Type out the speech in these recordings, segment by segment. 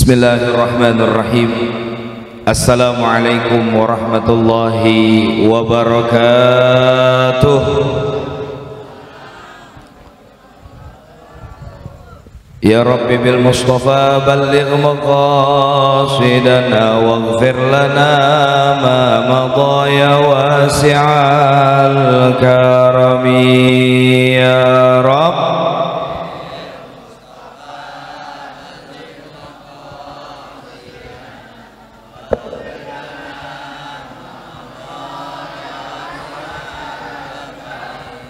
Bismillahirrahmanirrahim. Assalamualaikum warahmatullahi wabarakatuh. Ya Rabbi bil Mustafa balligh maqasidana waghfir lana ma madha ya wasi'al karami ya Rabb.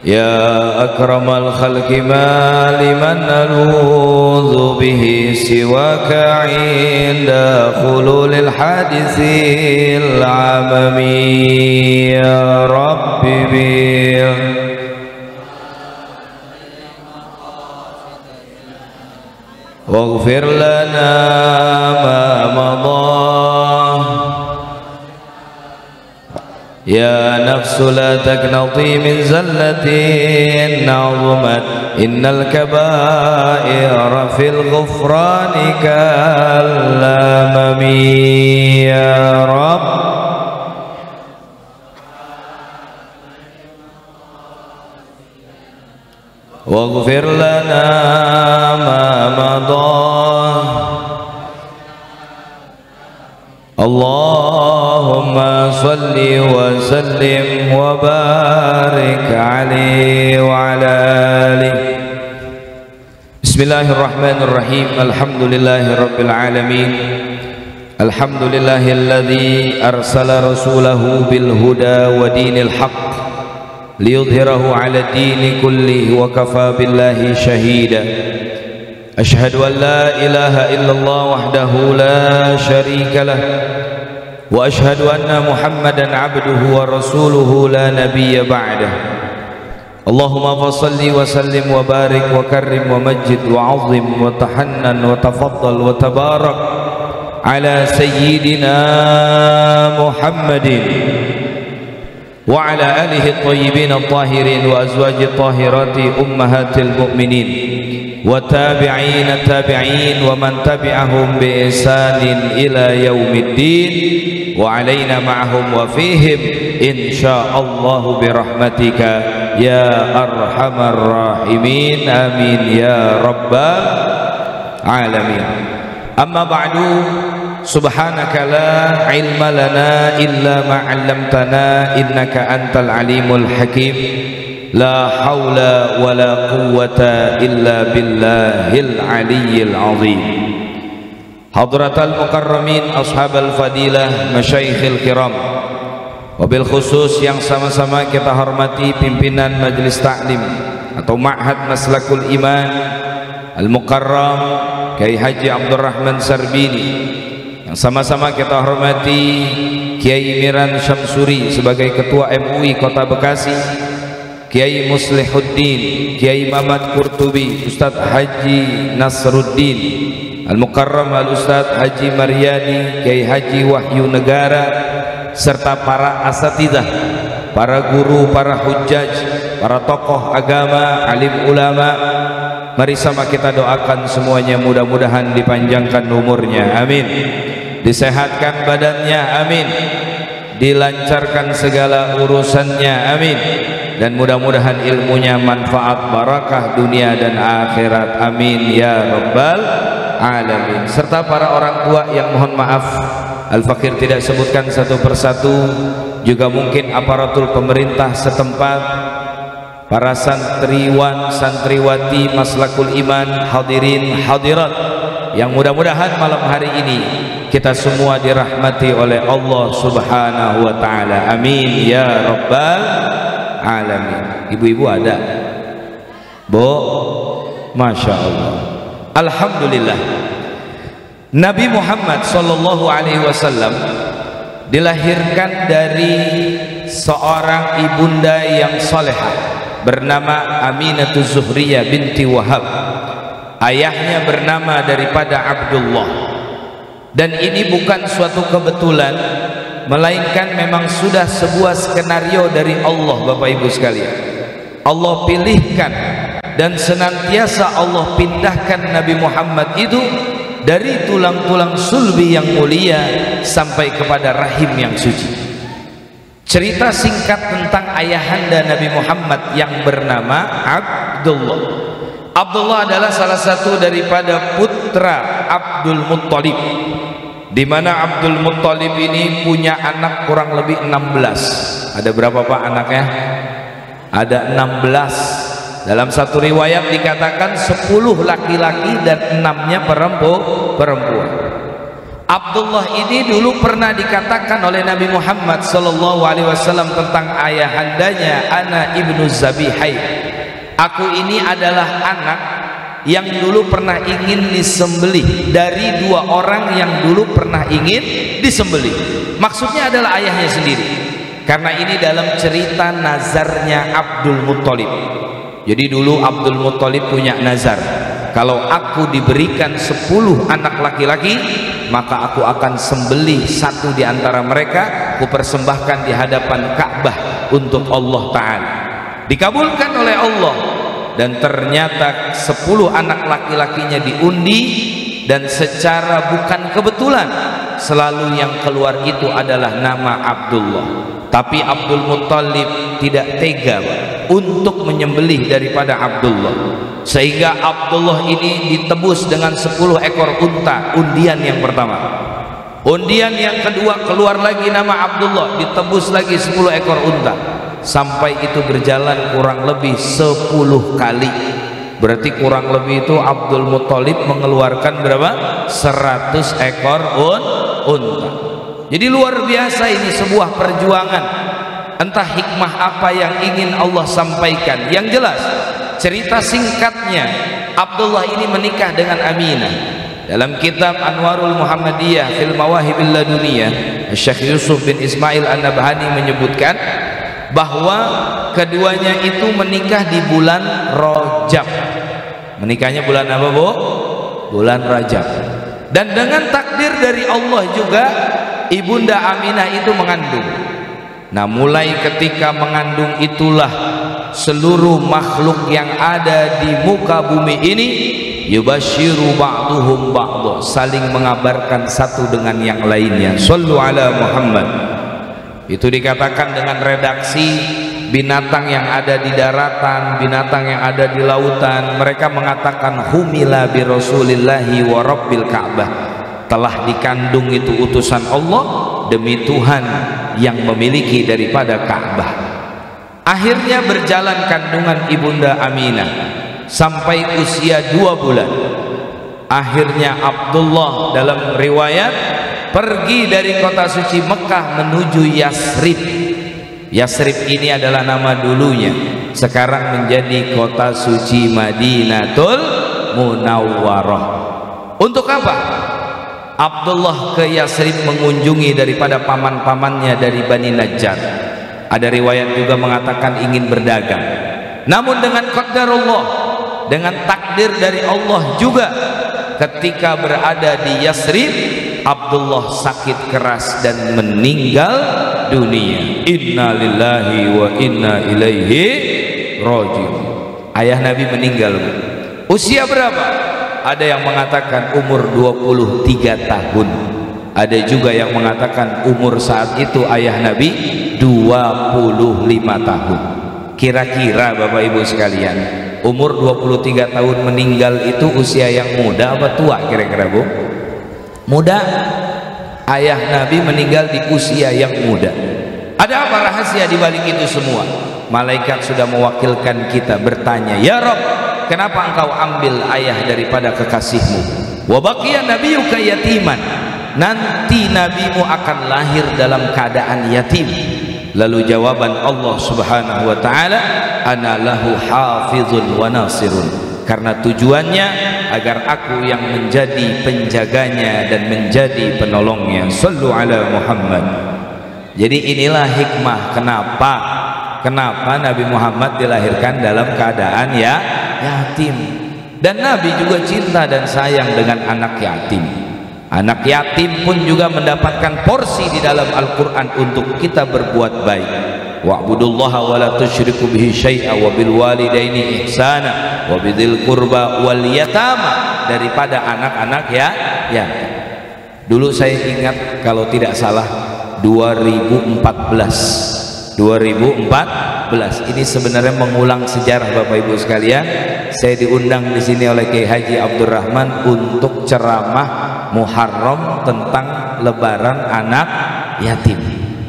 Ya akramal khalqi ma liman naludhu bihi siwaka inda khululil hadisil amami ya Rabbi bil waghfir lana ma madha Ya nafsu la taqnati min zallatin azumat innal kabaira fil ghufrani kallamami ya Rabb. Waghfir lana ma madha Allahumma salli wa sallim wa barik alaihi wa ala alihi. Bismillahirrahmanirrahim. Alhamdulillahi rabbil alamin. Alhamdulillahilladzi arsala rasulahu bil huda wa dinil haqq liyudhhirahu ala dini kullihi wa kafa billahi shahida. Ashhadu an la ilaha illallah wahdahu la sharika lah wa ashhadu anna Muhammadan abduhu wa rasuluhu la nabiyya ba'dah. Allahumma fasalli wa sallim wa barik wa karrim wa majid wa azim wa tahannan wa tafaddal wa tabarak ala sayyidina Muhammadin wa ala alihi at-tayyibin at-tahirin wa azwaji at-tahirati ummahatil mu'minin wa tabi'in tabi'in wa man tabi'ahum bi ihsanin ila yaumiddin wa alaina ma'ahum wa fihim insyaallah bi rahmatika ya arhamar rahimin amin ya rabbal alamin. Amma ba'du, subhanaka la ilma lana illa ma 'allamtana innaka antal alimul hakim. La haula wa la quwwata illa billahil aliyyil azim. Hadratal mukarramin, ashabal fadilah, masyaikhil kiram, wabil khusus yang sama-sama kita hormati pimpinan Majelis Ta'lim atau Ma'had Maslakul Iman Al-Mukarram Kiai Haji Abdurrahman Sarbini, yang sama-sama kita hormati Kiai Miran Syamsuri sebagai Ketua MUI Kota Bekasi, Kiai Muslihuddin, Kiai Mamat Qurtubi, Ustadz Haji Nasruddin Al-Mukarram Al-Ustadz Haji Maryani, Kiai Haji Wahyu Negara, serta para asatidzah, para guru, para hujjaj, para tokoh agama, alim ulama. Mari sama kita doakan semuanya, mudah-mudahan dipanjangkan umurnya, amin, disehatkan badannya, amin, dilancarkan segala urusannya, amin, dan mudah-mudahan ilmunya manfaat barakah dunia dan akhirat, amin ya rabbal alamin. Serta para orang tua yang mohon maaf Al-Fakir tidak sebutkan satu persatu, juga mungkin aparatur pemerintah setempat, para santriwan santriwati Maslakul Iman, hadirin hadirat, yang mudah-mudahan malam hari ini kita semua dirahmati oleh Allah subhanahu wa ta'ala, amin ya rabbal alamin. Ibu-ibu ada? Bu? Masya Allah. Alhamdulillah, Nabi Muhammad sallallahu alaihi wasallam dilahirkan dari seorang ibunda yang salehah bernama Aminatuz Zuhriyah binti Wahab. Ayahnya bernama daripada Abdullah. Dan ini bukan suatu kebetulan, melainkan memang sudah sebuah skenario dari Allah. Bapak Ibu sekalian, Allah pilihkan dan senantiasa Allah pindahkan Nabi Muhammad itu dari tulang-tulang sulbi yang mulia sampai kepada rahim yang suci. Cerita singkat tentang ayahanda Nabi Muhammad yang bernama Abdullah. Abdullah adalah salah satu daripada putra Abdul Muttalib, di mana Abdul Muttalib ini punya anak kurang lebih 16. Ada berapa Pak anaknya? Ada 16. Dalam satu riwayat dikatakan 10 laki-laki dan 6-nya perempuan. Abdullah ini dulu pernah dikatakan oleh Nabi Muhammad SAW tentang ayahandanya, ana ibnu Zabihain. Aku ini adalah anak yang dulu pernah ingin disembelih dari 2 orang yang dulu pernah ingin disembelih. Maksudnya adalah ayahnya sendiri, karena ini dalam cerita nazarnya Abdul Muttalib. Jadi dulu Abdul Muttalib punya nazar, kalau aku diberikan 10 anak laki-laki, maka aku akan sembelih 1 di antara mereka, aku persembahkan di hadapan Ka'bah untuk Allah Ta'ala. Dikabulkan oleh Allah, dan ternyata 10 anak laki-lakinya diundi, dan secara bukan kebetulan selalu yang keluar itu adalah nama Abdullah. Tapi Abdul Muttalib tidak tega untuk menyembelih daripada Abdullah, sehingga Abdullah ini ditebus dengan 10 ekor unta. Undian yang pertama. Undian yang kedua keluar lagi nama Abdullah, ditebus lagi 10 ekor unta. Sampai itu berjalan kurang lebih 10 kali. Berarti kurang lebih itu Abdul Muttalib mengeluarkan berapa? 100 ekor unta. Jadi luar biasa ini, sebuah perjuangan. Entah hikmah apa yang ingin Allah sampaikan. Yang jelas cerita singkatnya, Abdullah ini menikah dengan Aminah. Dalam kitab Anwarul Muhammadiyah fil Mawahibil Laduniyah, Syekh Yusuf bin Ismail An-Nabhani menyebutkan bahwa keduanya itu menikah di bulan Rajab. Menikahnya bulan apa, Bu? Bulan Rajab. Dan dengan takdir dari Allah juga, Ibunda Aminah itu mengandung. Nah, mulai ketika mengandung itulah seluruh makhluk yang ada di muka bumi ini yubashiru ba'duhum ba'du, saling mengabarkan satu dengan yang lainnya. Shallu ala Muhammad. Itu dikatakan dengan redaksi binatang yang ada di daratan, binatang yang ada di lautan, mereka mengatakan humila bi Rasulillahi wa Rabbil Ka'bah, telah dikandung itu utusan Allah demi Tuhan yang memiliki daripada Ka'bah. Akhirnya berjalan kandungan Ibunda Aminah sampai usia 2 bulan. Akhirnya Abdullah dalam riwayat pergi dari kota suci Mekah menuju Yasrib. Yasrib ini adalah nama dulunya, sekarang menjadi kota suci Madinatul Munawwarah. Untuk apa? Abdullah ke Yasrib mengunjungi daripada paman-pamannya dari Bani Najjar. Ada riwayat juga mengatakan ingin berdagang. Namun dengan qadarullah, dengan takdir dari Allah juga, ketika berada di Yasrib, Abdullah sakit keras dan meninggal dunia. Inna lillahi wa inna ilaihi raji'un. Ayah Nabi meninggal. Usia berapa? Ada yang mengatakan umur 23 tahun. Ada juga yang mengatakan umur saat itu ayah Nabi 25 tahun. Kira-kira Bapak Ibu sekalian, umur 23 tahun meninggal itu usia yang muda apa tua kira-kira, Bu? Muda. Ayah Nabi meninggal di usia yang muda. Ada apa rahasia di balik itu semua? Malaikat sudah mewakilkan kita bertanya, ya Rabb, kenapa engkau ambil ayah daripada kekasihmu? Wa baqiya nabiyuka yatiman, nanti nabimu akan lahir dalam keadaan yatim. Lalu jawaban Allah subhanahu wa ta'ala, ana lahu hafizun wa nasirun, karena tujuannya agar aku yang menjadi penjaganya dan menjadi penolongnya. Sallu ala Muhammad. Jadi inilah hikmah kenapa Nabi Muhammad dilahirkan dalam keadaan yatim. Dan Nabi juga cinta dan sayang dengan anak yatim. Anak yatim pun juga mendapatkan porsi di dalam Al-Quran untuk kita berbuat baik. Wa'budullaha wa la tusyriku bihi syai'a wa bil walidaini ihsana wa bidzil qurba wal yatama, daripada anak-anak ya. Dulu saya ingat kalau tidak salah 2014 ini sebenarnya mengulang sejarah Bapak Ibu sekalian. Saya diundang di sini oleh Kiai Haji Abdul Rahman untuk ceramah Muharram tentang lebaran anak yatim.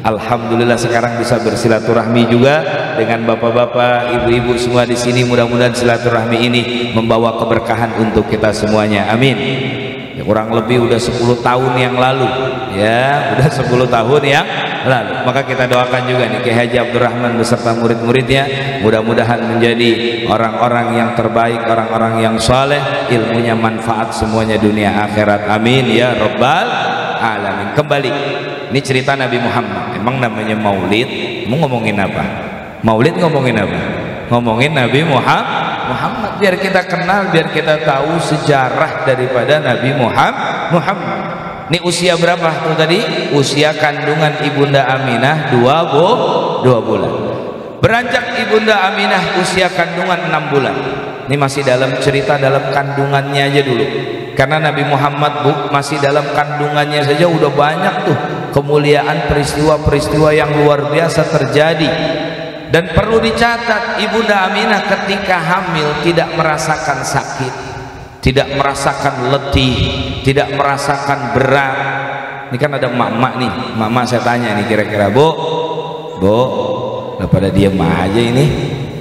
Alhamdulillah sekarang bisa bersilaturahmi juga dengan bapak-bapak, ibu-ibu semua di sini. Mudah-mudahan silaturahmi ini membawa keberkahan untuk kita semuanya. Amin. Ya, kurang lebih udah 10 tahun yang lalu. Ya, udah 10 tahun yang lalu. Maka kita doakan juga nih Kiai Haji Abdul Rahman beserta murid-muridnya, mudah-mudahan menjadi orang-orang yang terbaik, orang-orang yang saleh, ilmunya manfaat semuanya dunia akhirat. Amin ya rabbal alamin. Kembali, ini cerita Nabi Muhammad. Emang namanya maulid, mau ngomongin apa? Maulid ngomongin apa? Ngomongin Nabi Muhammad, biar kita kenal, biar kita tahu sejarah daripada Nabi Muhammad. Ini usia berapa tuh tadi? Usia kandungan Ibunda Aminah 2 bulan. Beranjak Ibunda Aminah usia kandungan 6 bulan. Ini masih dalam cerita dalam kandungannya aja dulu. Karena Nabi Muhammad masih dalam kandungannya saja udah banyak tuh kemuliaan, peristiwa-peristiwa yang luar biasa terjadi. Dan perlu dicatat, Ibunda Aminah ketika hamil tidak merasakan sakit, tidak merasakan letih, tidak merasakan berat. Ini kan ada emak-emak nih, emak-emak saya tanya nih kira-kira, Bu, udah pada diem aja ini.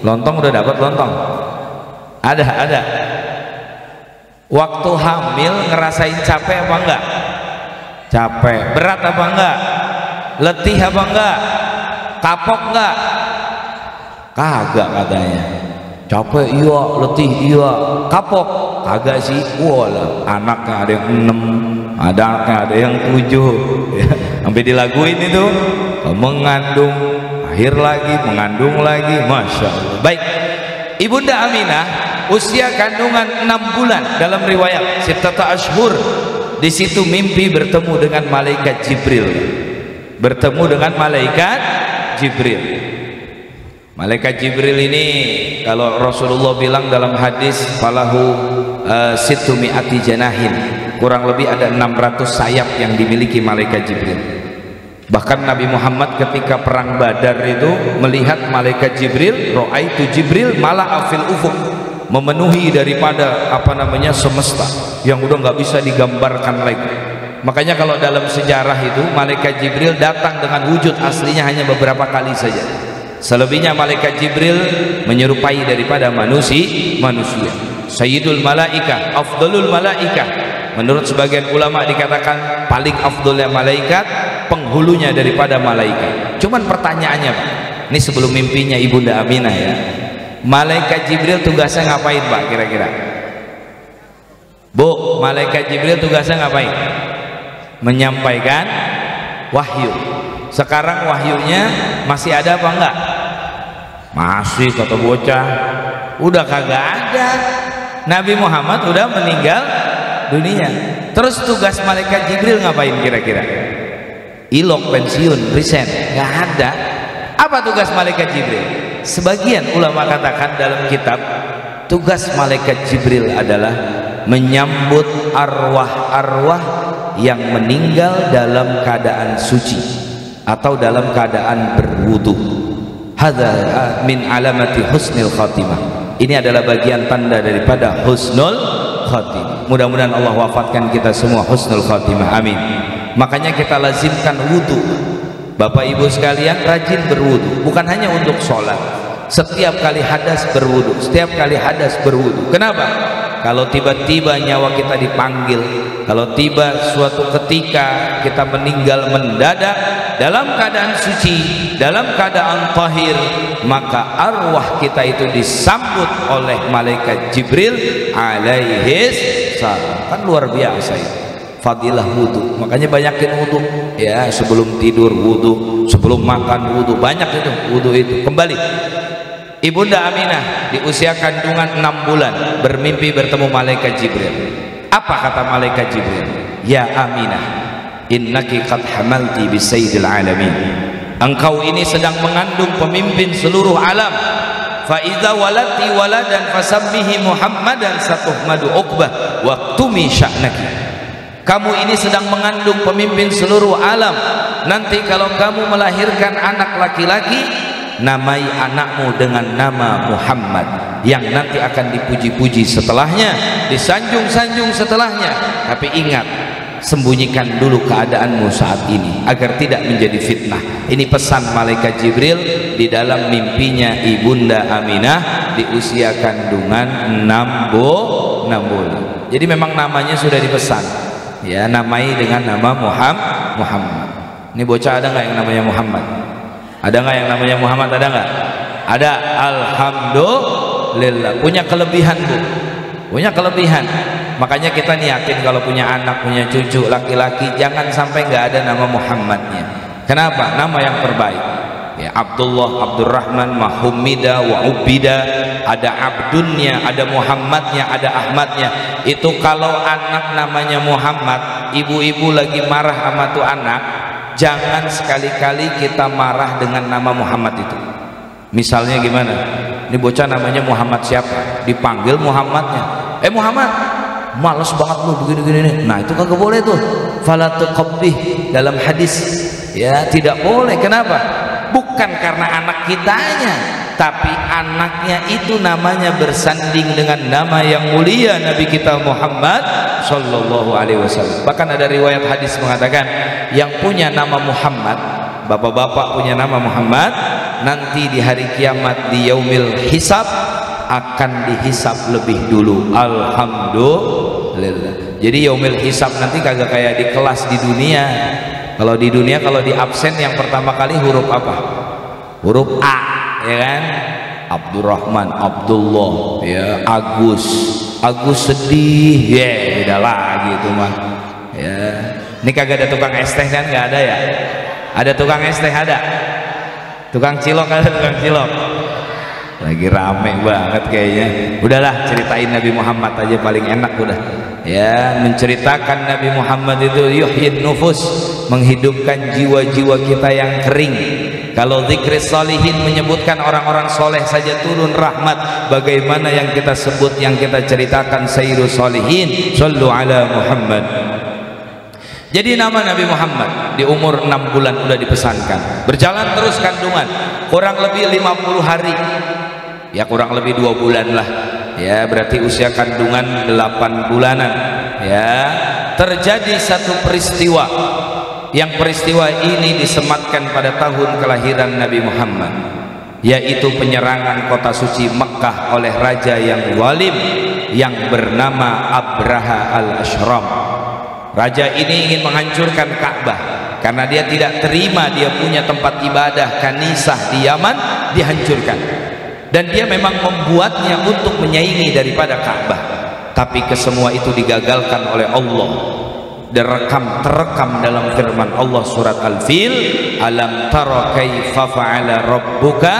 Lontong udah dapat lontong? Ada. Waktu hamil ngerasain capek apa enggak? Capek. Berat apa enggak? Letih apa enggak? Kapok enggak? Kagak katanya. Capek iya, letih iya, kapok kagak sih. Walah, anaknya ada yang 6, anaknya ada yang 7 ya, sampai dilaguin itu, mengandung, lahir lagi, mengandung lagi, Masya Allah. Baik, Ibunda Aminah usia kandungan 6 bulan dalam riwayat sittata ashhur. Di situ mimpi bertemu dengan malaikat Jibril. Malaikat Jibril ini kalau Rasulullah bilang dalam hadis falahu sittu mi'ati janahin, kurang lebih ada 600 sayap yang dimiliki malaikat Jibril. Bahkan Nabi Muhammad ketika perang Badar itu melihat malaikat Jibril, ra'aitu Jibril mala'a fil ufuq, memenuhi daripada semesta yang udah nggak bisa digambarkan lagi. Makanya kalau dalam sejarah itu malaikat Jibril datang dengan wujud aslinya hanya beberapa kali saja. Selebihnya malaikat Jibril menyerupai daripada manusia. Sayyidul malaikah, afdalul malaikah. Menurut sebagian ulama dikatakan paling afdolnya malaikat, penghulunya daripada malaikat. Cuman pertanyaannya Pak, ini sebelum mimpinya Ibunda Aminah ya, malaikat Jibril tugasnya ngapain Pak kira-kira? Bu, malaikat Jibril tugasnya ngapain? Menyampaikan wahyu. Sekarang wahyunya masih ada apa enggak? Masih, kata bocah. Udah kagak ada. Nabi Muhammad udah meninggal dunia. Terus tugas malaikat Jibril ngapain kira-kira? Ilok, pensiun, resign, nggak ada. Apa tugas malaikat Jibril? Sebagian ulama katakan dalam kitab, tugas malaikat Jibril adalah menyambut arwah-arwah yang meninggal dalam keadaan suci atau dalam keadaan berwudu. Hadza min alamati husnil khatimah. Ini adalah bagian tanda daripada husnul khatimah. Mudah-mudahan Allah wafatkan kita semua husnul khatimah. Amin. Makanya kita lazimkan wudu. Bapak Ibu sekalian rajin berwudu, bukan hanya untuk sholat. Setiap kali hadas berwudu, setiap kali hadas berwudu. Kenapa? Kalau tiba-tiba nyawa kita dipanggil, kalau tiba suatu ketika kita meninggal mendadak dalam keadaan suci, dalam keadaan tahir, maka arwah kita itu disambut oleh malaikat Jibril alaihis salam. Kan luar biasa itu fadilah wudu. Makanya banyakin wudu ya, sebelum tidur wudu, sebelum makan wudu, banyak itu wudu itu. Kembali, Ibunda Aminah di usia kandungan 6 bulan bermimpi bertemu malaikat Jibril. Apa kata malaikat Jibril? Ya Aminah, innaki qad hamalti bi sayyidil alamin. Engkau ini sedang mengandung pemimpin seluruh alam. Fa idza walati waladan fasabbihi Muhammadan satuhmadu uqbah wa tumi sya'naki. Kamu ini sedang mengandung pemimpin seluruh alam. Nanti kalau kamu melahirkan anak laki-laki, namai anakmu dengan nama Muhammad, yang nanti akan dipuji-puji setelahnya, disanjung-sanjung setelahnya. Tapi ingat, sembunyikan dulu keadaanmu saat ini agar tidak menjadi fitnah. Ini pesan malaikat Jibril di dalam mimpinya ibunda Aminah di usia kandungan 6 bulan. Jadi memang namanya sudah dipesan, ya, namai dengan nama Muhammad. Ini bocah ada nggak yang namanya Muhammad? Ada nggak yang namanya Muhammad? Ada nggak? Ada. Alhamdulillah. Punya kelebihan, Bu. Punya kelebihan. Makanya kita niatin kalau punya anak, punya cucu laki-laki, jangan sampai nggak ada nama Muhammadnya. Kenapa? Nama yang terbaik. Ya, Abdullah, Abdurrahman, Mahumida, wa Ubida. Ada Abdunnya, ada Muhammadnya, ada Ahmadnya. Itu kalau anak namanya Muhammad, ibu-ibu lagi marah sama tuh anak, jangan sekali-kali kita marah dengan nama Muhammad itu. Misalnya gimana? Ini bocah namanya Muhammad siapa? Dipanggil Muhammadnya. Muhammad, males banget lu begini-gini. Nah, itu kagak boleh tuh. Fala tuqabbih dalam hadis. Ya, tidak boleh. Kenapa? Bukan karena anak kitanya, tapi anaknya itu namanya bersanding dengan nama yang mulia Nabi kita Muhammad sallallahu alaihi wasallam. Bahkan ada riwayat hadis mengatakan, yang punya nama Muhammad, bapak-bapak punya nama Muhammad, nanti di hari kiamat di yaumil hisab akan dihisab lebih dulu. Alhamdulillah. Jadi yaumil hisab nanti kagak kayak di kelas di dunia. Kalau di dunia, kalau di absen yang pertama kali huruf apa? Huruf A, ya kan? Abdurrahman, Abdullah, ya, Agus sedih, ya, beda lagi itu mah. Ya, ini kagak ada tukang es teh kan? Nggak ada ya? Ada tukang es teh, ada. Tukang cilok, ada tukang cilok. Lagi rame banget kayaknya. Udahlah, ceritain Nabi Muhammad aja paling enak udah. Ya, menceritakan Nabi Muhammad itu yuhyid nufus, menghidupkan jiwa-jiwa kita yang kering. Kalau zikri salihin menyebutkan orang-orang soleh saja turun rahmat, bagaimana yang kita sebut, yang kita ceritakan sayyidus salihin. Shallu ala Muhammad. Jadi nama Nabi Muhammad di umur 6 bulan udah dipesankan. Berjalan terus kandungan kurang lebih 50 hari. Ya, kurang lebih 2 bulan lah. Ya, berarti usia kandungan 8 bulanan. Ya, terjadi satu peristiwa, yang peristiwa ini disematkan pada tahun kelahiran Nabi Muhammad, yaitu penyerangan kota suci Mekkah oleh raja yang zalim yang bernama Abraha al-Ashram. Raja ini ingin menghancurkan Ka'bah karena dia tidak terima dia punya tempat ibadah kanisah di Yaman dihancurkan, dan dia memang membuatnya untuk menyaingi daripada Ka'bah. Tapi kesemua itu digagalkan oleh Allah. Terekam dalam firman Allah surat Al-Fil, alam tara kaifa fa'ala rabbuka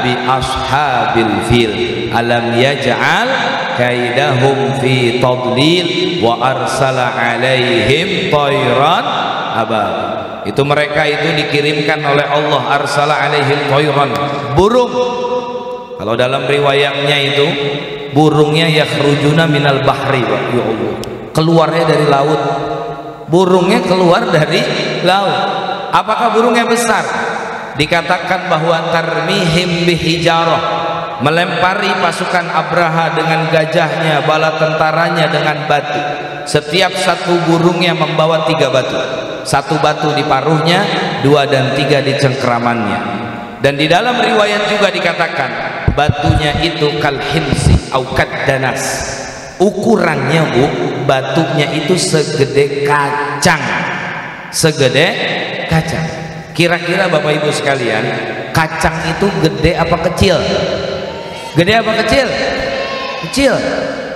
bi ashabil fil alam yaj'al kaidahum fi tadlil wa arsala alaihim tayran abab. Itu mereka itu dikirimkan oleh Allah, arsala alaihim tayran, burung. Kalau dalam riwayatnya itu burungnya yakhrujuna minal bahri, ya Allah, keluarnya dari laut. Burungnya keluar dari laut. Apakah burungnya besar? Dikatakan bahwa tarmihim bihijarah, melempari pasukan Abraha dengan gajahnya, bala tentaranya dengan batu. Setiap satu burungnya membawa 3 batu. 1 batu di paruhnya, 2 dan 3 di cengkeramannya. Dan di dalam riwayat juga dikatakan batunya itu kalhimsi au kaddanas. Ukurannya, Bu, batunya itu segede kacang. Segede kacang. Kira-kira Bapak Ibu sekalian, kacang itu gede apa kecil? Gede apa kecil? Kecil.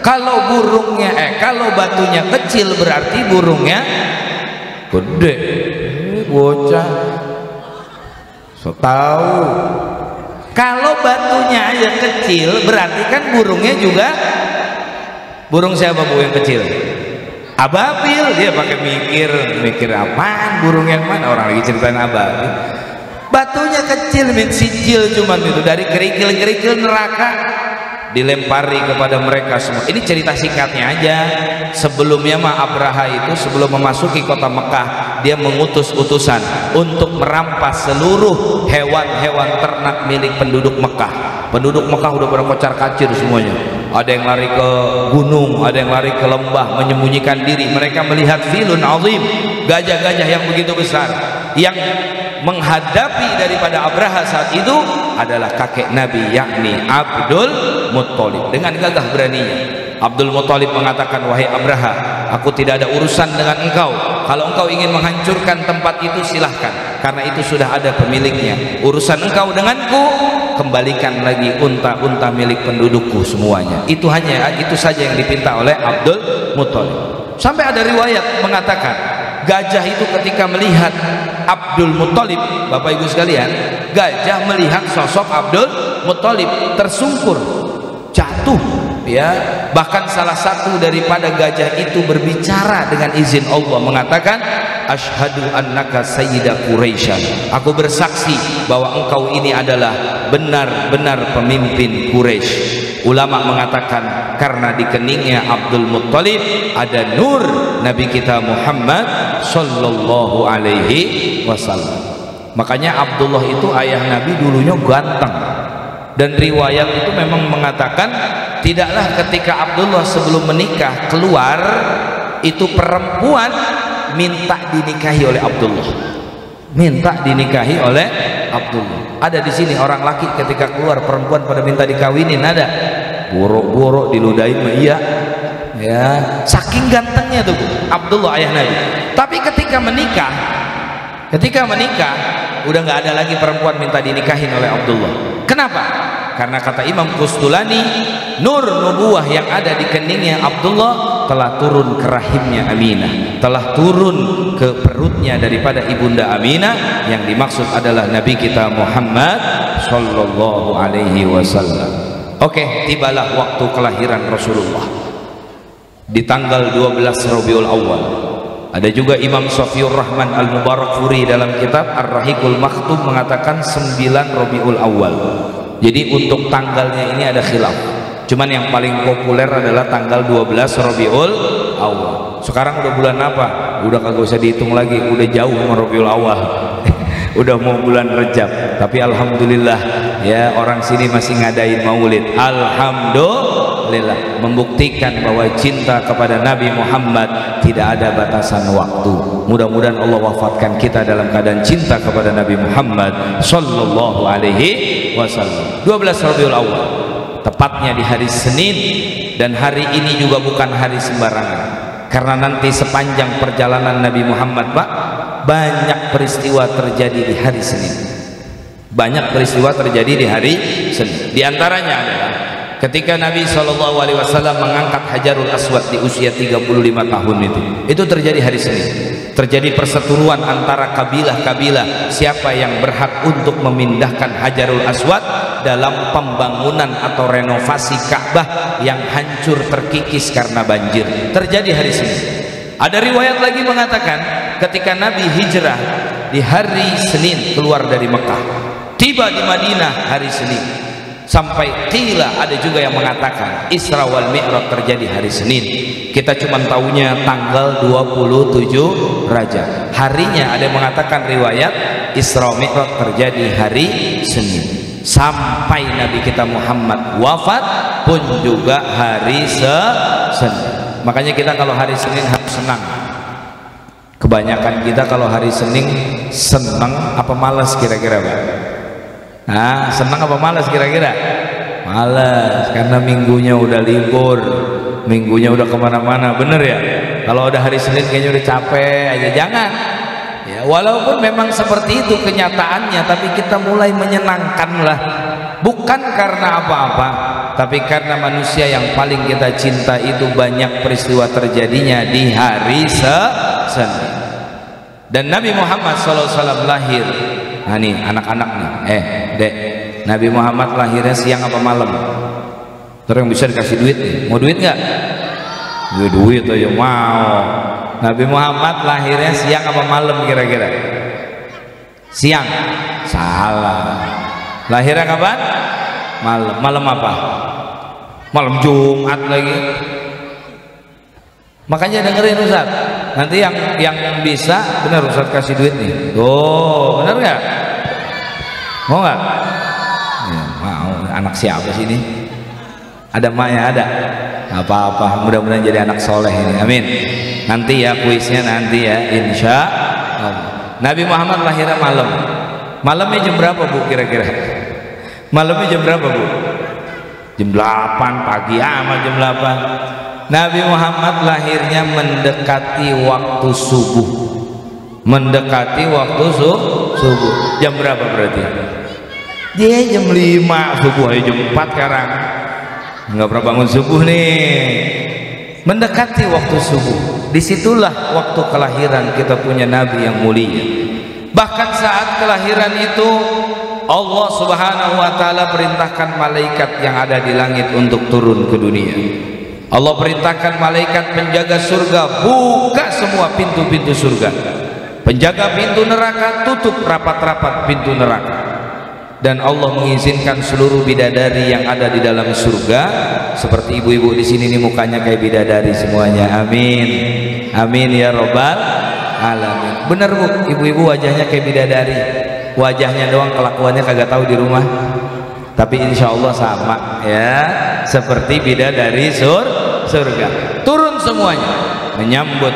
Kalau burungnya kalau batunya kecil berarti burungnya gede. Bocah so tahu. Kalau batunya aja kecil berarti kan burungnya juga. Burung siapa, Bu, yang kecil? Ababil. Dia pakai mikir apaan, burung yang mana? Orang lagi ceritain ababil. Batunya kecil, sijil cuman itu, dari kerikil-kerikil neraka dilempari kepada mereka semua. Ini cerita singkatnya aja. Sebelumnya mah Abraha itu sebelum memasuki kota Mekah, dia mengutus utusan untuk merampas seluruh hewan-hewan ternak milik penduduk Mekah. Penduduk Mekah udah pada kocar-kacir semuanya. Ada yang lari ke gunung, ada yang lari ke lembah menyembunyikan diri. Mereka melihat filun azim, gajah-gajah yang begitu besar. Yang menghadapi daripada Abraha saat itu adalah kakek Nabi, yakni Abdul Muttalib. Dengan gagah beraninya Abdul Muttalib mengatakan, wahai Abraha, aku tidak ada urusan dengan engkau. Kalau engkau ingin menghancurkan tempat itu silahkan, karena itu sudah ada pemiliknya. Urusan engkau denganku, kembalikan lagi unta-unta milik pendudukku semuanya. Itu saja yang dipinta oleh Abdul Muttalib. Sampai ada riwayat mengatakan, gajah itu ketika melihat Abdul Muttalib, Bapak Ibu sekalian, gajah melihat sosok Abdul Muttalib tersungkur, jatuh, ya. Bahkan salah satu daripada gajah itu berbicara dengan izin Allah, mengatakan, asyhadu annaka sayyida Quraisy, aku bersaksi bahwa engkau ini adalah benar-benar pemimpin Quraisy. Ulama mengatakan karena di keningnya Abdul Muttalib ada nur Nabi kita Muhammad sallallahu alaihi wasallam. Makanya Abdullah itu ayah Nabi dulunya ganteng. Dan riwayat itu memang mengatakan tidaklah ketika Abdullah sebelum menikah keluar itu perempuan minta dinikahi oleh Abdullah. Minta dinikahi oleh Abdullah. Ada di sini orang laki ketika keluar perempuan pada minta dikawinin, ada. Borok-borok diludahin mah iya. Ya, saking gantengnya tuh Abdullah ayah Nabi. Tapi ketika menikah udah nggak ada lagi perempuan minta dinikahin oleh Abdullah. Kenapa? Karena kata Imam Qustulani, nur nubuwah yang ada di keningnya Abdullah telah turun ke rahimnya Aminah, telah turun ke perutnya daripada ibunda Aminah. Yang dimaksud adalah Nabi kita Muhammad sallallahu alaihi wasallam. Oke, tibalah waktu kelahiran Rasulullah di tanggal 12 Rabiul Awal. Ada juga Imam Syafiur Rahman Al-Mubarakfuri dalam kitab Ar-Rahiqul Maktum mengatakan 9 Rabiul Awal. Jadi untuk tanggalnya ini ada khilaf. Cuman yang paling populer adalah tanggal 12 Rabiul Awal. Sekarang udah bulan apa? Udah kagak usah dihitung lagi, udah jauh sama Rabiul Awal. Udah mau bulan Rajab. Tapi alhamdulillah ya, orang sini masih ngadain maulid. Alhamdulillah, membuktikan bahwa cinta kepada Nabi Muhammad tidak ada batasan waktu. Mudah-mudahan Allah wafatkan kita dalam keadaan cinta kepada Nabi Muhammad sallallahu alaihi wasallam. 12 Rabiul Awal, tepatnya di hari Senin. Dan hari ini juga bukan hari sembarangan, karena nanti sepanjang perjalanan Nabi Muhammad, Pak, banyak peristiwa terjadi di hari Senin. Banyak peristiwa terjadi di hari Senin. Di antaranya adalah ketika Nabi SAW mengangkat Hajarul Aswad di usia 35 tahun itu terjadi hari Senin. Terjadi perseteruan antara kabilah-kabilah siapa yang berhak untuk memindahkan Hajarul Aswad dalam pembangunan atau renovasi Ka'bah yang hancur terkikis karena banjir. Terjadi hari Senin. Ada riwayat lagi mengatakan ketika Nabi hijrah di hari Senin keluar dari Mekah, tiba di Madinah hari Senin. Sampai qila, ada juga yang mengatakan Isra wal Mi'raj terjadi hari Senin. Kita cuma taunya tanggal 27 Rajab. Harinya ada yang mengatakan riwayat Isra Mi'raj terjadi hari Senin. Sampai Nabi kita Muhammad wafat pun juga hari Senin. Makanya kita kalau hari Senin harus senang. Kebanyakan kita kalau hari Senin senang apa malas kira-kira, Pak? Nah, senang apa malas kira-kira? Malas, karena minggunya udah libur, minggunya udah kemana-mana, bener ya? Kalau udah hari Senin kayaknya udah capek aja. Jangan ya, walaupun memang seperti itu kenyataannya, tapi kita mulai menyenangkan lah. Bukan karena apa-apa, tapi karena manusia yang paling kita cinta itu banyak peristiwa terjadinya di hari Senin. Dan Nabi Muhammad SAW lahir. Nah nih anak-anak nih, dek, Nabi Muhammad lahirnya siang apa malam? Terus yang bisa dikasih duit nih, mau duit nggak? Duit aja mau. Nabi Muhammad lahirnya siang apa malam kira-kira? Siang. Salah. Lahirnya kapan? Malam. Malam apa? malam Jumat lagi. Makanya dengerin Ustaz, nanti yang bisa, benar Ustaz kasih duit nih. Oh, benar nggak? Mau nggak? Ya, mau. Anak siapa sih ini? Ada maknya, ada. Apa-apa, mudah-mudahan jadi anak soleh ini, amin. Nanti ya kuisnya nanti ya, insya Allah. Nabi Muhammad lahirnya malam. Malamnya jam berapa Bu kira-kira? Malamnya jam berapa Bu? Jam 8 pagi amat, jam 8. Nabi Muhammad lahirnya mendekati waktu subuh. Mendekati waktu subuh. Jam berapa berarti? Dia jam 5 subuh, aja jam 4 sekarang. Nggak pernah bangun subuh nih. Mendekati waktu subuh. Disitulah waktu kelahiran kita punya Nabi yang mulia. Bahkan saat kelahiran itu Allah Subhanahu wa ta'ala perintahkan malaikat yang ada di langit untuk turun ke dunia. Allah perintahkan malaikat penjaga surga, buka semua pintu-pintu surga. Penjaga pintu neraka, tutup rapat-rapat pintu neraka. Dan Allah mengizinkan seluruh bidadari yang ada di dalam surga, seperti ibu-ibu di sini nih mukanya kayak bidadari semuanya. Amin. Amin ya robbal alamin. Bener Bu, ibu-ibu wajahnya kayak bidadari. Wajahnya doang, kelakuannya kagak tahu di rumah. Tapi insya Allah sama ya, seperti bidadari surga. Turun semuanya menyambut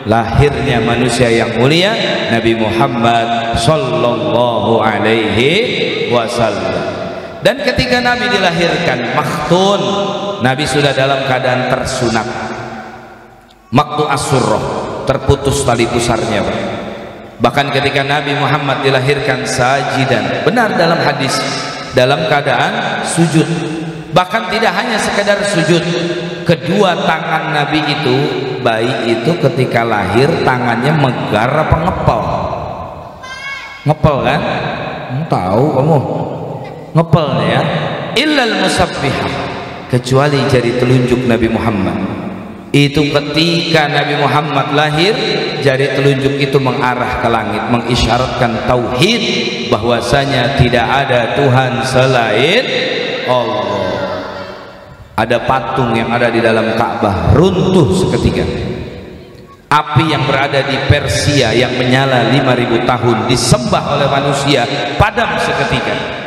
lahirnya manusia yang mulia Nabi Muhammad sallallahu alaihi wasallam. Dan ketika Nabi dilahirkan makhtun, Nabi sudah dalam keadaan tersunat, maktu as-surrah, terputus tali pusarnya. Bahkan ketika Nabi Muhammad dilahirkan sajidan, benar dalam hadis, dalam keadaan sujud. Bahkan tidak hanya sekedar sujud, kedua tangan Nabi itu, bayi itu ketika lahir tangannya megar apa ngepel? Ngepel kan? Tahu kamu? Ngepel ya. Illal musabbihah, kecuali jari telunjuk Nabi Muhammad. Itu ketika Nabi Muhammad lahir, jari telunjuk itu mengarah ke langit, mengisyaratkan tauhid, bahwasanya tidak ada Tuhan selain Allah. Ada patung yang ada di dalam Ka'bah runtuh seketika. Api yang berada di Persia yang menyala 5.000 tahun disembah oleh manusia padam seketika.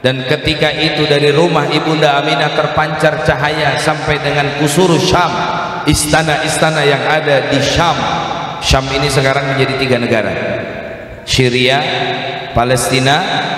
Dan ketika itu dari rumah Ibunda Aminah terpancar cahaya sampai dengan kusur Syam, istana-istana yang ada di Syam. Syam ini sekarang menjadi 3 negara, Syria, Palestina,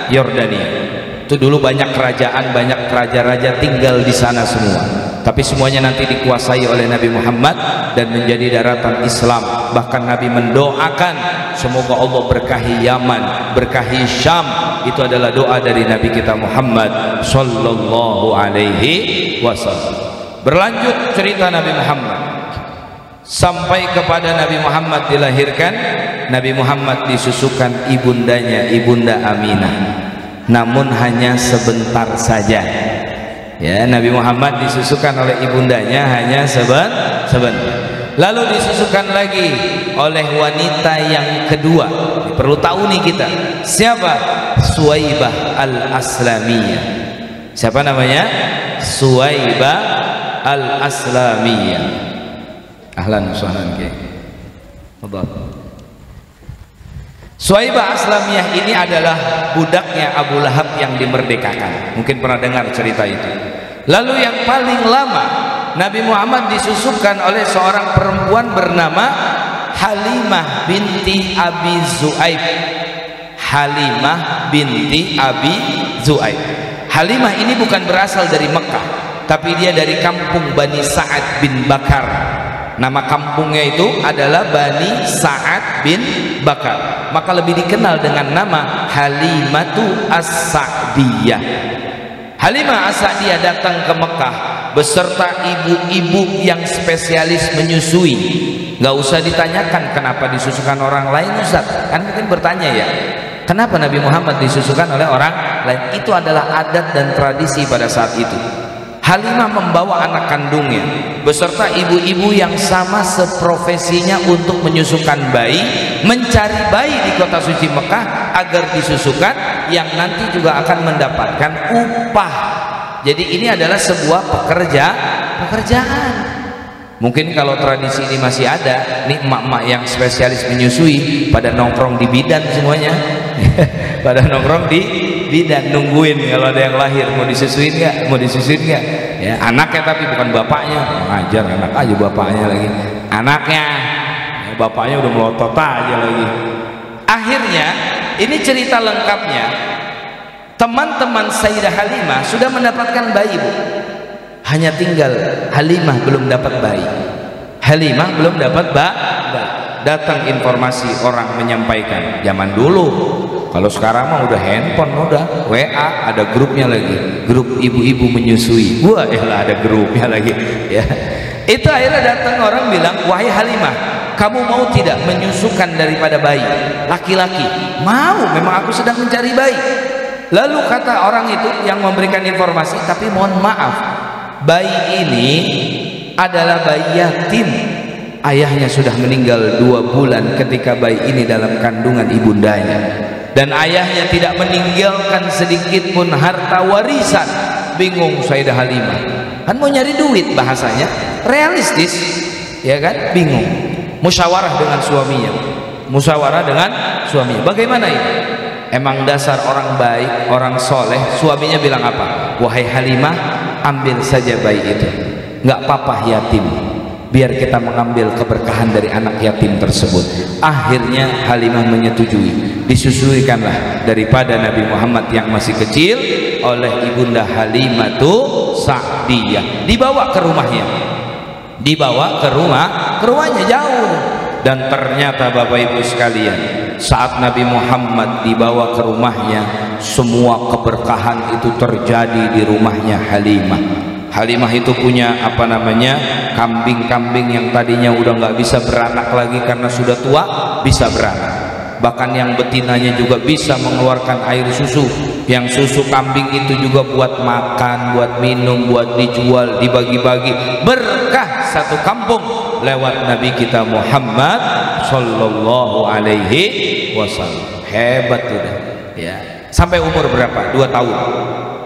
Yordania. Itu dulu banyak kerajaan, banyak raja-raja tinggal di sana semua. Tapi semuanya nanti dikuasai oleh Nabi Muhammad dan menjadi daratan Islam. Bahkan Nabi mendoakan semoga Allah berkahi Yaman, berkahi Syam. Itu adalah doa dari Nabi kita Muhammad sallallahu alaihi wasallam. Berlanjut cerita Nabi Muhammad sampai kepada Nabi Muhammad dilahirkan. Nabi Muhammad disusukan ibundanya, Ibunda Aminah. Namun hanya sebentar saja ya, Nabi Muhammad disusukan oleh ibundanya hanya sebentar. Lalu disusukan lagi oleh wanita yang kedua. Perlu tahu nih kita, siapa? Suwaibah al-Aslamiyah. Siapa namanya? Suwaibah al-Aslamiyah. Ahlan wa sahlan. Suwaibah Aslamiyah ini adalah budaknya Abu Lahab yang dimerdekakan. Mungkin pernah dengar cerita itu. Lalu yang paling lama Nabi Muhammad disusukan oleh seorang perempuan bernama Halimah binti Abi Zu'aib. Halimah binti Abi Zu'aib. Halimah ini bukan berasal dari Mekah, tapi dia dari kampung Bani Sa'ad bin Bakar. Nama kampungnya itu adalah Bani Sa'ad bin Bakar. Maka lebih dikenal dengan nama Halimatu As-Sa'diyah. Halimah As-Sa'diyah datang ke Mekah beserta ibu-ibu yang spesialis menyusui. Gak usah ditanyakan kenapa disusukan orang lain, Ustaz. Kan mungkin bertanya ya, kenapa Nabi Muhammad disusukan oleh orang lain? Itu adalah adat dan tradisi pada saat itu. Halimah membawa anak kandungnya beserta ibu-ibu yang sama seprofesinya untuk menyusukan bayi, mencari bayi di kota suci Mekah agar disusukan, yang nanti juga akan mendapatkan upah Jadi ini adalah sebuah pekerjaan. Mungkin kalau tradisi ini masih ada, nih emak-emak yang spesialis menyusui pada nongkrong di bidan semuanya. Pada nongkrong di bidan nungguin kalau ada yang lahir, mau disusuin nggak, ya anaknya tapi bukan bapaknya. Ngajar anak aja bapaknya lagi, anaknya, ya, bapaknya udah melotot aja lagi. Akhirnya ini cerita lengkapnya, teman-teman Sayyidah Halimah sudah mendapatkan bayi, Bu. Hanya tinggal Halimah belum dapat bayi. Halimah belum dapat bayi. Datang informasi, orang menyampaikan. Zaman dulu, kalau sekarang mah udah handphone, udah WA, ada grupnya lagi, grup ibu-ibu menyusui. Wah, elah ada grupnya lagi. Ya, itu akhirnya datang orang bilang, wahai Halimah, kamu mau tidak menyusukan daripada bayi laki-laki? Mau, memang aku sedang mencari bayi. Lalu kata orang itu yang memberikan informasi, tapi mohon maaf, bayi ini adalah bayi yatim. Ayahnya sudah meninggal 2 bulan ketika bayi ini dalam kandungan ibundanya, dan ayahnya tidak meninggalkan sedikit pun harta warisan. Bingung Sayyidah Halimah, kan mau nyari duit, bahasanya realistis, ya kan? Bingung. Musyawarah dengan suaminya, bagaimana ini? Emang dasar orang baik, orang soleh, suaminya bilang apa? Wahai Halimah, ambil saja bayi itu, nggak apa-apa yatim, biar kita mengambil keberkahan dari anak yatim tersebut. Akhirnya Halimah menyetujui, disusuikanlah daripada Nabi Muhammad yang masih kecil oleh ibunda Halimatu Sa'diyah, dibawa ke rumahnya, rumahnya jauh. Dan ternyata Bapak Ibu sekalian, saat Nabi Muhammad dibawa ke rumahnya, semua keberkahan itu terjadi di rumahnya Halimah. Halimah itu punya kambing-kambing yang tadinya udah nggak bisa beranak lagi karena sudah tua, bisa beranak. Bahkan yang betinanya juga bisa mengeluarkan air susu. Yang susu kambing itu juga buat makan, buat minum, buat dijual, dibagi-bagi. Berkah satu kampung lewat Nabi kita Muhammad Sallallahu Alaihi Wasallam. Hebat udah, ya. Sampai umur berapa? 2 tahun.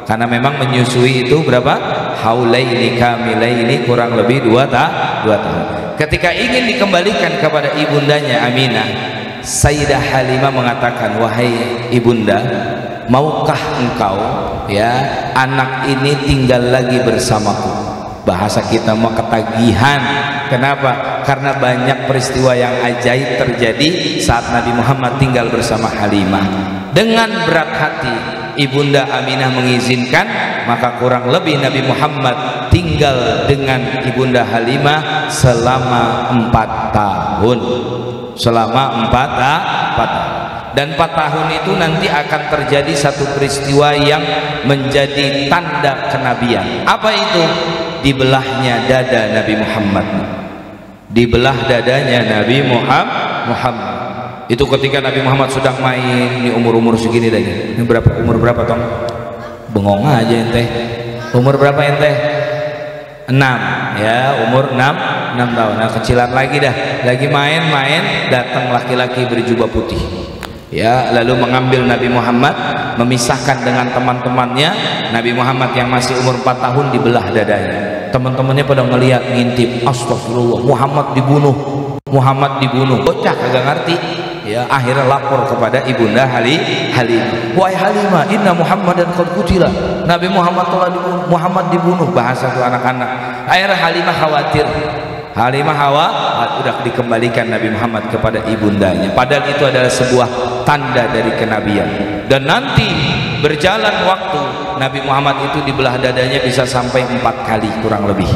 Karena memang menyusui itu berapa? Haulaini kamilaini, kurang lebih 2 tahun. Ketika ingin dikembalikan kepada ibundanya Aminah, Sayyidah Halimah mengatakan, wahai ibunda, maukah engkau, ya, anak ini tinggal lagi bersamaku? Bahasa kita mau ketagihan. Kenapa? Karena banyak peristiwa yang ajaib terjadi saat Nabi Muhammad tinggal bersama Halimah. Dengan berat hati ibunda Aminah mengizinkan, maka kurang lebih Nabi Muhammad tinggal dengan ibunda Halimah selama 4 tahun. Selama 4 tahun. Dan 4 tahun itu nanti akan terjadi satu peristiwa yang menjadi tanda kenabian. Apa itu? Dibelahnya dada Nabi Muhammad. Dibelah dadanya Nabi Muhammad. Itu ketika Nabi Muhammad sudah main di umur-umur segini dah. Ini umur berapa Tom? Bengong aja ente. Umur berapa ente? 6, ya, umur 6 tahun. Nah, kecilan lagi dah. Lagi main-main, datang laki-laki berjubah putih. Ya, lalu mengambil Nabi Muhammad, memisahkan dengan teman-temannya. Nabi Muhammad yang masih umur 4 tahun dibelah dadanya. Teman-temannya pada ngelihat, ngintip, astagfirullah, Muhammad dibunuh. Bocah kagak ngerti. Ya, akhirnya lapor kepada ibunda Halimah. Wahai Halimah, inna Muhammadan qad qutila. Nabi Muhammad telah dibunuh. Muhammad dibunuh, bahasa tuh anak-anak. Akhirnya Halimah khawatir. Udah dikembalikan Nabi Muhammad kepada ibundanya. Padahal itu adalah sebuah tanda dari kenabian. Dan nanti berjalan waktu, Nabi Muhammad itu dibelah dadanya bisa sampai 4 kali kurang lebih.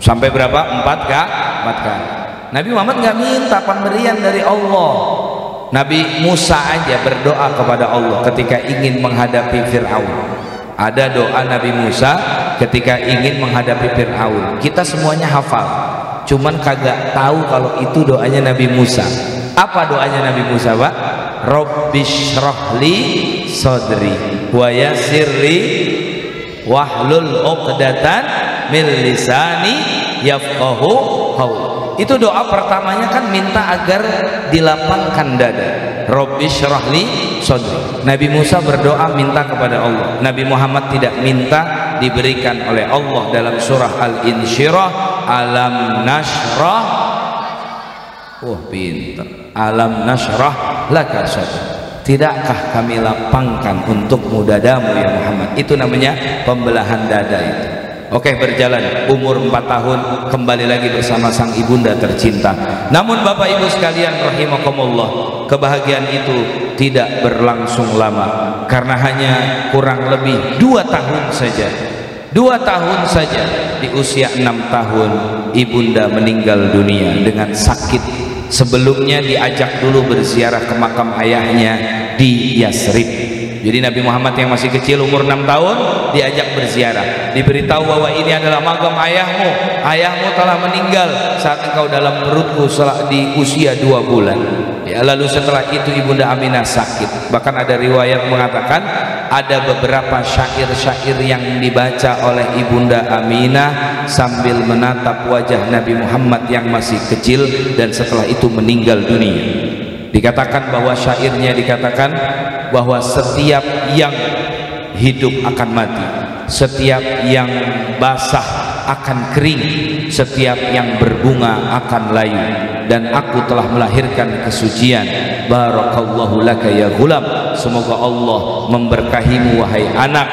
Sampai berapa? 4 kali. Nabi Muhammad nggak minta pemberian dari Allah. Nabi Musa aja berdoa kepada Allah ketika ingin menghadapi Fir'aun. Ada doa Nabi Musa ketika ingin menghadapi Fir'aun. Kita semuanya hafal, cuman kagak tahu kalau itu doanya Nabi Musa. Apa doanya Nabi Musa, Pak? Rabbishrahli sadri wa yassirli wahlul 'uqdatan min lisani yafqahu qauli. Itu doa pertamanya kan minta agar dilapangkan dada. Rabbishrahli sadri. Nabi Musa berdoa minta kepada Allah. Nabi Muhammad tidak minta diberikan oleh Allah dalam surah Al-Insyirah, alam nashrah, pinter, alam nashrah laka sadrak, tidakkah kami lapangkan untukmu dadamu ya Muhammad. Itu namanya pembelahan dada itu. Oke, berjalan umur 4 tahun kembali lagi bersama sang ibunda tercinta. Namun Bapak Ibu sekalian rahimakumullah, kebahagiaan itu tidak berlangsung lama, karena hanya kurang lebih 2 tahun saja. 2 tahun saja, di usia 6 tahun ibunda meninggal dunia dengan sakit. Sebelumnya diajak dulu berziarah ke makam ayahnya di Yasrib. Jadi Nabi Muhammad yang masih kecil umur 6 tahun diajak berziarah, diberitahu bahwa ini adalah makam ayahmu, ayahmu telah meninggal saat engkau dalam perutku di usia 2 bulan. Ya, lalu setelah itu ibunda Aminah sakit. Bahkan ada riwayat mengatakan ada beberapa syair-syair yang dibaca oleh ibunda Aminah sambil menatap wajah Nabi Muhammad yang masih kecil dan setelah itu meninggal dunia. Dikatakan bahwa syairnya dikatakan bahwa setiap yang hidup akan mati, setiap yang basah akan kering, setiap yang berbunga akan layu, dan aku telah melahirkan kesucian. Barakallahu laka ya ghulam, semoga Allah memberkahimu wahai anak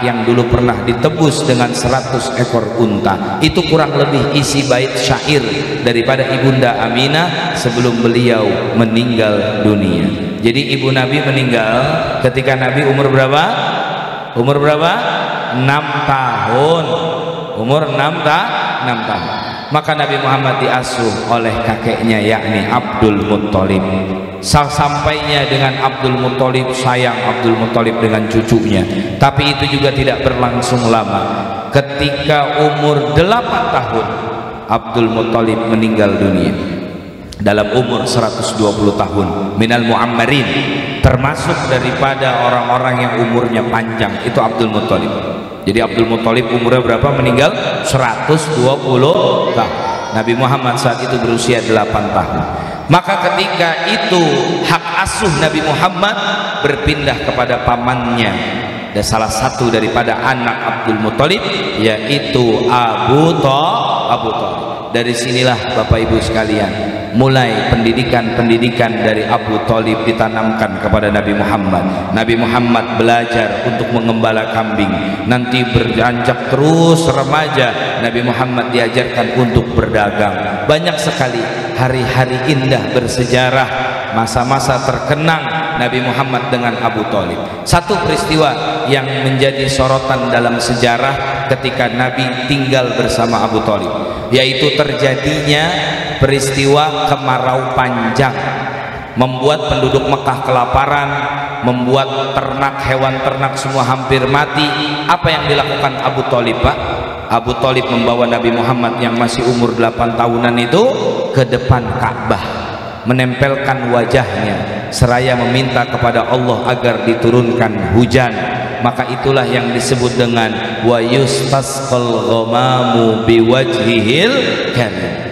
yang dulu pernah ditebus dengan 100 ekor unta. Itu kurang lebih isi bait syair daripada ibunda Aminah sebelum beliau meninggal dunia. Jadi ibu Nabi meninggal ketika Nabi umur berapa? Umur berapa? 6 tahun. Umur 6 tahun. Maka Nabi Muhammad diasuh oleh kakeknya, yakni Abdul Muttalib. Sampainya dengan Abdul Muttalib, sayang Abdul Muttalib dengan cucunya. Tapi itu juga tidak berlangsung lama. Ketika umur 8 tahun Abdul Muttalib meninggal dunia dalam umur 120 tahun, minal mu'ammarin, termasuk daripada orang-orang yang umurnya panjang. Itu Abdul Muttalib. Jadi Abdul Muttalib umurnya berapa meninggal? 120 tahun. Nabi Muhammad saat itu berusia 8 tahun. Maka ketika itu hak asuh Nabi Muhammad berpindah kepada pamannya, dan salah satu daripada anak Abdul Muttalib yaitu Abu Thalib. Dari sinilah Bapak Ibu sekalian mulai pendidikan dari Abu Thalib ditanamkan kepada Nabi Muhammad. Nabi Muhammad belajar untuk mengembala kambing. Nanti beranjak terus remaja, Nabi Muhammad diajarkan untuk berdagang. Banyak sekali hari-hari indah bersejarah, masa-masa terkenang Nabi Muhammad dengan Abu Thalib. Satu peristiwa yang menjadi sorotan dalam sejarah ketika Nabi tinggal bersama Abu Thalib, yaitu terjadinya peristiwa kemarau panjang, membuat penduduk Mekah kelaparan, membuat ternak, hewan ternak semua hampir mati. Apa yang dilakukan Abu Thalib, Pak? Abu Thalib membawa Nabi Muhammad yang masih umur 8 tahunan itu ke depan Ka'bah, menempelkan wajahnya seraya meminta kepada Allah agar diturunkan hujan. Maka itulah yang disebut dengan wa yustasqal ghamamu biwajhihil karim.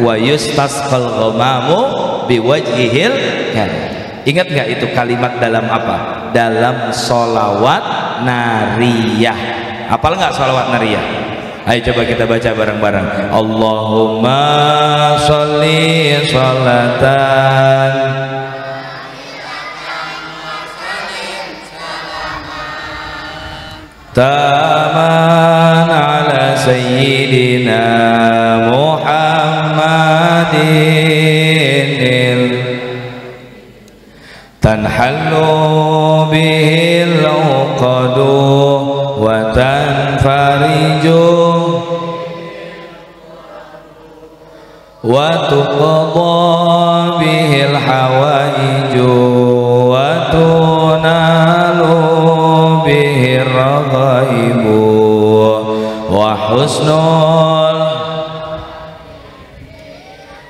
Wa yustasqal ghamamu biwajhihil karim. Ingat nggak itu kalimat dalam apa? Dalam sholawat nariyah. Apal nggak sholawat nariyah? Ayo coba kita baca bareng-bareng. Allahumma sholli sholatan taman ala sayyidina Muhammadin tanhallu bihil uqadu wa tanfariju wa tuqadha bihil hawaiju wa tunalu bihir raghaibu wa husnul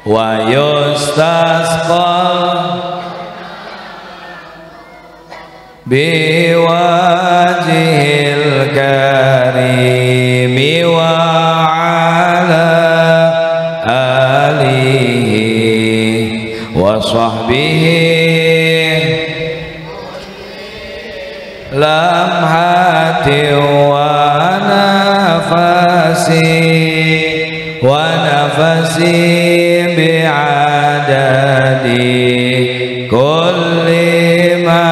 wa yustasqal biwajhil karimi wa ala alihi wa sahbihi lamhati wa wa nafasi bi'adadi kulli ma.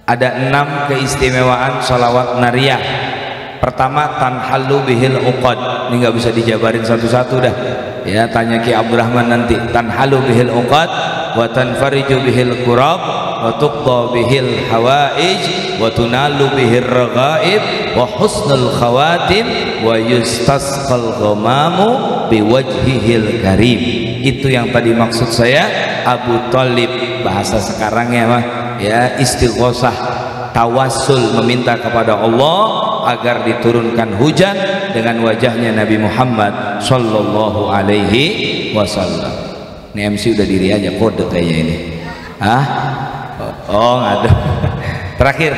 Ada 6 keistimewaan sholawat nariyah. Pertama, tanhalu bihil uqad. Ini nggak bisa dijabarin satu-satu dah ya, tanya Ki Abdurrahman nanti. Tanhalu bihil uqad wa tanfariju bihil kurab wa tuqda bihil hawaij wa tunalu bihir raghaib wa husnul khawatim wa yustasqal ghamamu biwajhihil karim. Itu yang tadi maksud saya. Abu Thalib, bahasa sekarangnya mah ya, istighosah, tawassul, meminta kepada Allah agar diturunkan hujan dengan wajahnya Nabi Muhammad sallallahu alaihi wasallam. Ini MC udah diri aja kode kayaknya ini. Oh nggak ada. Terakhir,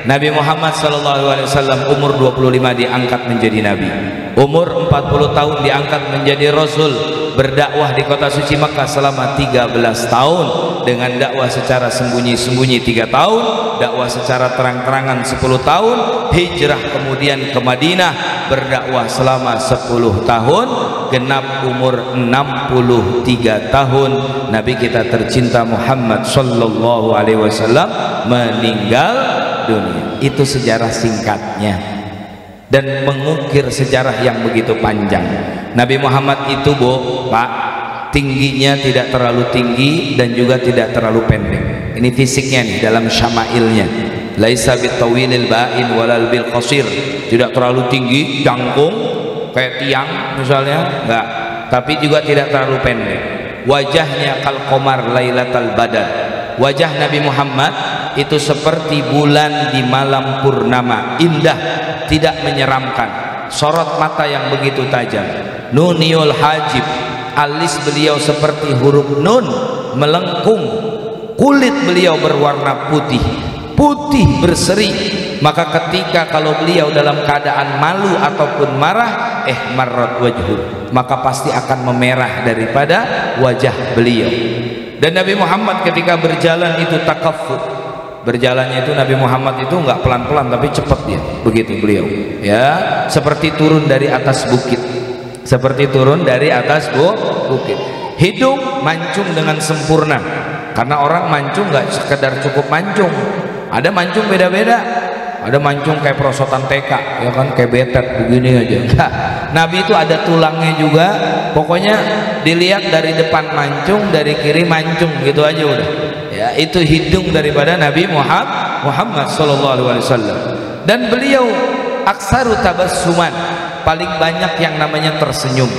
Nabi Muhammad sallallahu alaihi wasallam umur 25 diangkat menjadi nabi. Umur 40 tahun diangkat menjadi rasul, berdakwah di kota suci Makkah selama 13 tahun dengan dakwah secara sembunyi-sembunyi 3 tahun, dakwah secara terang-terangan 10 tahun, hijrah kemudian ke Madinah berdakwah selama 10 tahun, genap umur 63 tahun Nabi kita tercinta Muhammad sallallahu alaihi wasallam meninggal dunia. Itu sejarah singkatnya dan mengukir sejarah yang begitu panjang. Nabi Muhammad itu Pak, tingginya tidak terlalu tinggi dan juga tidak terlalu pendek. Ini fisiknya nih dalam syama'ilnya. Laisa bitawilil ba'in walal bil qasir. Tidak terlalu tinggi, jangkung kayak tiang misalnya, enggak. Tapi juga tidak terlalu pendek. Wajahnya kal qamar lailatal badar. Wajah Nabi Muhammad itu seperti bulan di malam purnama, indah, tidak menyeramkan, sorot mata yang begitu tajam, nuniul hajib, alis beliau seperti huruf nun melengkung, kulit beliau berwarna putih, putih berseri. Maka ketika kalau beliau dalam keadaan malu ataupun marah, marrat wajhu, maka pasti akan memerah daripada wajah beliau. Dan Nabi Muhammad ketika berjalan itu takaffu, berjalannya itu Nabi Muhammad itu enggak pelan-pelan tapi cepat dia, begitu beliau ya, seperti turun dari atas bukit, seperti turun dari atas bukit. Hidung mancung dengan sempurna, karena orang mancung enggak sekedar cukup mancung, ada mancung beda-beda, ada mancung kayak perosotan TK ya kan, kayak betet begini aja. Enggak, Nabi itu ada tulangnya juga, pokoknya dilihat dari depan mancung, dari kiri mancung, gitu aja udah ya. Itu hidung daripada Nabi Muhammad sallallahu alaihi wasallam. Dan beliau aksaru tabassuman, paling banyak yang namanya tersenyum.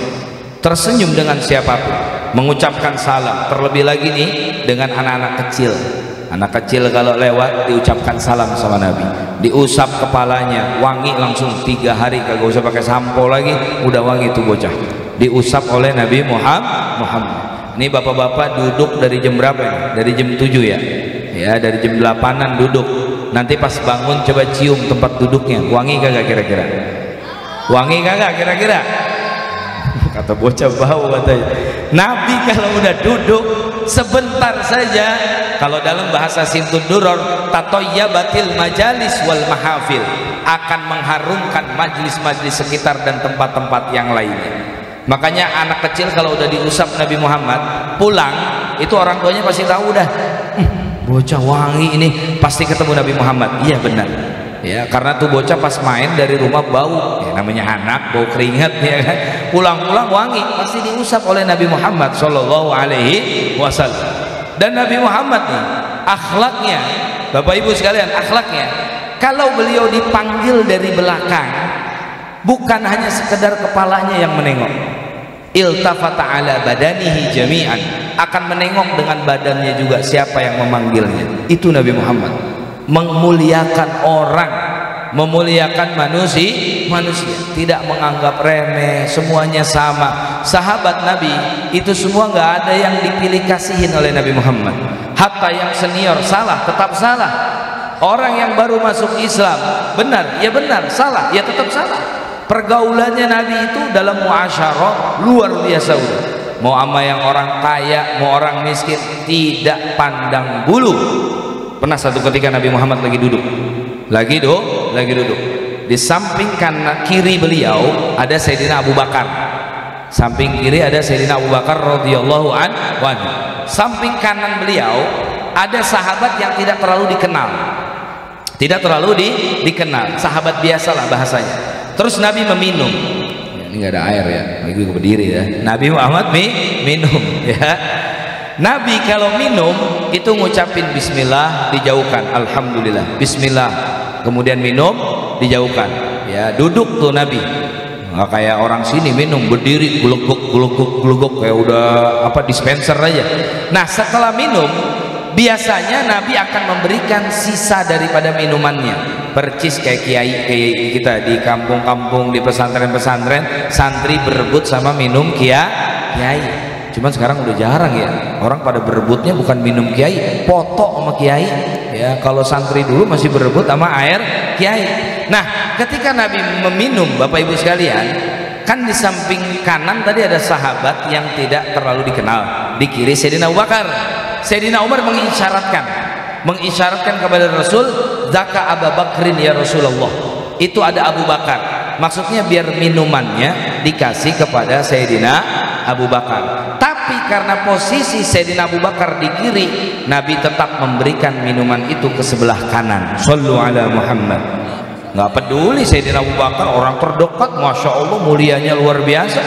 Tersenyum dengan siapapun, mengucapkan salam, terlebih lagi nih dengan anak-anak kecil. Anak kecil kalau lewat diucapkan salam sama Nabi, diusap kepalanya, wangi langsung 3 hari, kagak usah pakai sampo lagi, udah wangi tuh bocah, diusap oleh Nabi Muhammad. Ini bapak-bapak duduk dari jam berapa ini? Dari jam 7 ya? Ya, dari jam 8-an duduk. Nanti pas bangun coba cium tempat duduknya, wangi kagak kira-kira? Wangi kagak kira-kira? Kata bocah bau katanya. Nabi kalau udah duduk sebentar saja, kalau dalam bahasa Simtud Duror, tatoyyabatil majalis wal mahafil, akan mengharumkan majlis-majlis sekitar dan tempat-tempat yang lainnya. Makanya anak kecil kalau udah diusap Nabi Muhammad pulang, itu orang tuanya pasti tahu udah, bocah wangi ini, pasti ketemu Nabi Muhammad. Iya benar ya, karena tuh bocah pas main dari rumah bau ya, namanya anak bau keringat ya kan, pulang-pulang wangi, pasti diusap oleh Nabi Muhammad sallallahu alaihi wasallam. Dan Nabi Muhammad nih akhlaknya, Bapak Ibu sekalian, akhlaknya kalau beliau dipanggil dari belakang, bukan hanya sekedar kepalanya yang menengok, iltafata ala badanihi jami'an, akan menengok dengan badannya juga siapa yang memanggilnya. Itu Nabi Muhammad memuliakan orang, memuliakan manusia, tidak menganggap remeh, semuanya sama. Sahabat Nabi itu semua nggak ada yang dipilih kasihin oleh Nabi Muhammad. Hatta yang senior salah tetap salah, orang yang baru masuk Islam benar ya benar, salah ya tetap salah. Pergaulannya Nabi itu dalam muasyarah luar biasa udah. Mau sama yang orang kaya, mau orang miskin, tidak pandang bulu. Pernah satu ketika Nabi Muhammad lagi duduk, lagi duduk, Di samping kanan kiri beliau ada Sayyidina Abu Bakar. Samping kiri ada Sayyidina Abu Bakar radhiyallahu anhu. Samping kanan beliau ada sahabat yang tidak terlalu dikenal. Tidak terlalu dikenal, sahabat biasalah bahasanya. Terus Nabi meminum. Ini nggak ada air ya, lagi gue berdiri ya. Nabi Muhammad minum ya. Nabi kalau minum itu ngucapin bismillah, dijauhkan, alhamdulillah, bismillah, kemudian minum, dijauhkan ya. Duduk tuh Nabi, nggak kayak orang sini minum berdiri guluguk kayak udah apa dispenser aja. Nah setelah minum biasanya Nabi akan memberikan sisa daripada minumannya. Percis kayak kiai kita di kampung-kampung, di pesantren-pesantren, santri berebut sama minum kiai. Cuman sekarang udah jarang ya, orang pada berebutnya bukan minum kiai, foto sama kiai ya. Kalau santri dulu masih berebut sama air kiai. Nah ketika Nabi meminum, Bapak Ibu sekalian, kan di samping kanan tadi ada sahabat yang tidak terlalu dikenal, di kiri Sayyidina Abu Bakar. Sayyidina Umar mengisyaratkan kepada Rasul, zaka Abu Bakrin ya Rasulullah, itu ada Abu Bakar, maksudnya biar minumannya dikasih kepada Sayyidina Abu Bakar. Tapi karena posisi Sayyidina Abu Bakar di kiri, Nabi tetap memberikan minuman itu ke sebelah kanan. Shallu ala Muhammad. Nggak peduli Sayyidina Abu Bakar orang terdekat, Masya Allah mulianya luar biasa,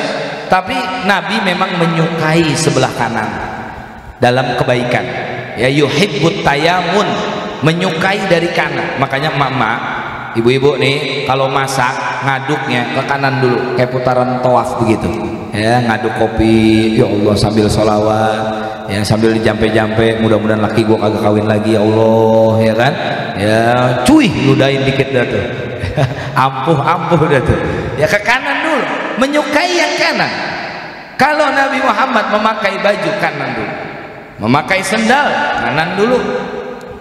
tapi Nabi memang menyukai sebelah kanan dalam kebaikan ya. Yuhibbut tayamun, menyukai dari kanan. Makanya mama, ibu-ibu nih kalau masak ngaduknya ke kanan dulu, kayak putaran tawaf begitu ya. Ngaduk kopi ya Allah sambil sholawat ya, sambil dijampe-jampe, mudah-mudahan laki gua kagak kawin lagi ya Allah ya kan ya. Cuy ludahin dikit dah tuh ampuh dah tuh ya, ke kanan dulu, menyukai yang kanan. Kalau Nabi Muhammad memakai baju, kanan dulu. Memakai sendal, kanan dulu.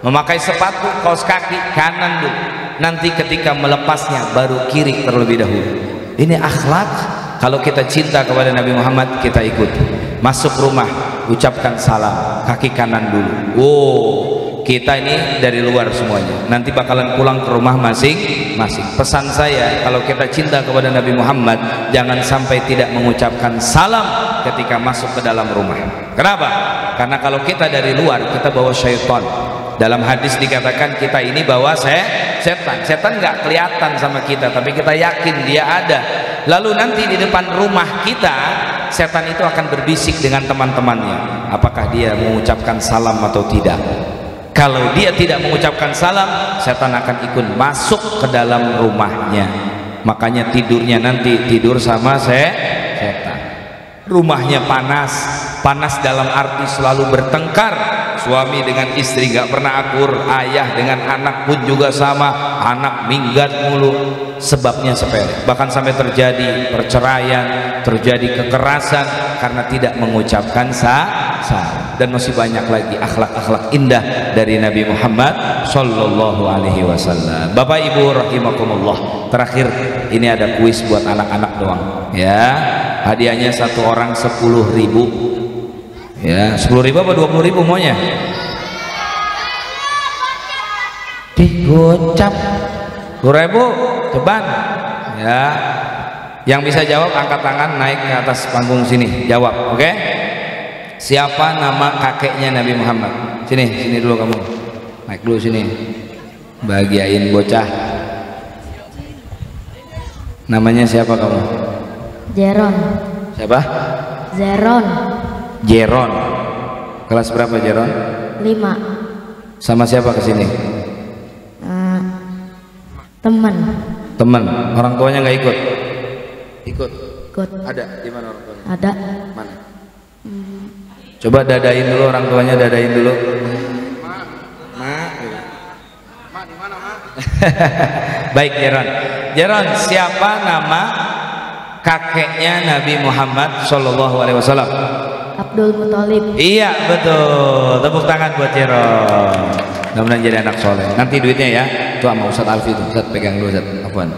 Memakai sepatu, kaos kaki, kanan dulu. Nanti ketika melepasnya baru kiri terlebih dahulu. Ini akhlak. Kalau kita cinta kepada Nabi Muhammad, kita ikut. Masuk rumah, ucapkan salam, kaki kanan dulu. Wow, kita ini dari luar semuanya, nanti bakalan pulang ke rumah masing-masing. Pesan saya, kalau kita cinta kepada Nabi Muhammad, jangan sampai tidak mengucapkan salam ketika masuk ke dalam rumah. Kenapa? Karena kalau kita dari luar, kita bawa syaitan. Dalam hadis dikatakan kita ini bawa setan nggak kelihatan sama kita, tapi kita yakin dia ada. Lalu nanti di depan rumah kita, setan itu akan berbisik dengan teman-temannya, apakah dia mengucapkan salam atau tidak. Kalau dia tidak mengucapkan salam, setan akan ikut masuk ke dalam rumahnya. Makanya tidurnya nanti tidur sama setan. Rumahnya panas dalam arti selalu bertengkar. Suami dengan istri gak pernah akur, ayah dengan anak pun juga sama, anak minggat mulu. Sebabnya sepele, bahkan sampai terjadi perceraian, terjadi kekerasan karena tidak mengucapkan salam. Dan masih banyak lagi akhlak-akhlak indah dari Nabi Muhammad Sallallahu Alaihi Wasallam. Bapak Ibu rahimakumullah, terakhir ini ada kuis buat anak-anak doang ya. Hadiahnya satu orang 10.000 ya. 10.000 apa 20.000 maunya? Digocap 10.000 ceban ya. Yang bisa jawab angkat tangan, naik ke atas panggung sini, jawab. Oke? Siapa nama kakeknya Nabi Muhammad? Sini dulu kamu, naik dulu sini, bahagiain bocah. Namanya siapa kamu? Jeron. Siapa? Jeron. Kelas berapa Jeron? 5. Sama siapa kesini? Teman. Orang tuanya nggak ikut? Ikut. Ada di mana orang tuanya? Ada. Mana? Coba dadain dulu orang tuanya, dadain dulu. Ma di mana, Ma? Baik Jeron, siapa nama kakeknya Nabi Muhammad Shallallahu Alaihi Wasallam? Abdul Muthalib. Iya betul, tepuk tangan buat Jeron. Mudah-mudahan jadi anak soleh. Nanti duitnya ya, tuh sama Ustadz Alfi tuh, Ustadz pegang dulu Ustadz. Afwan.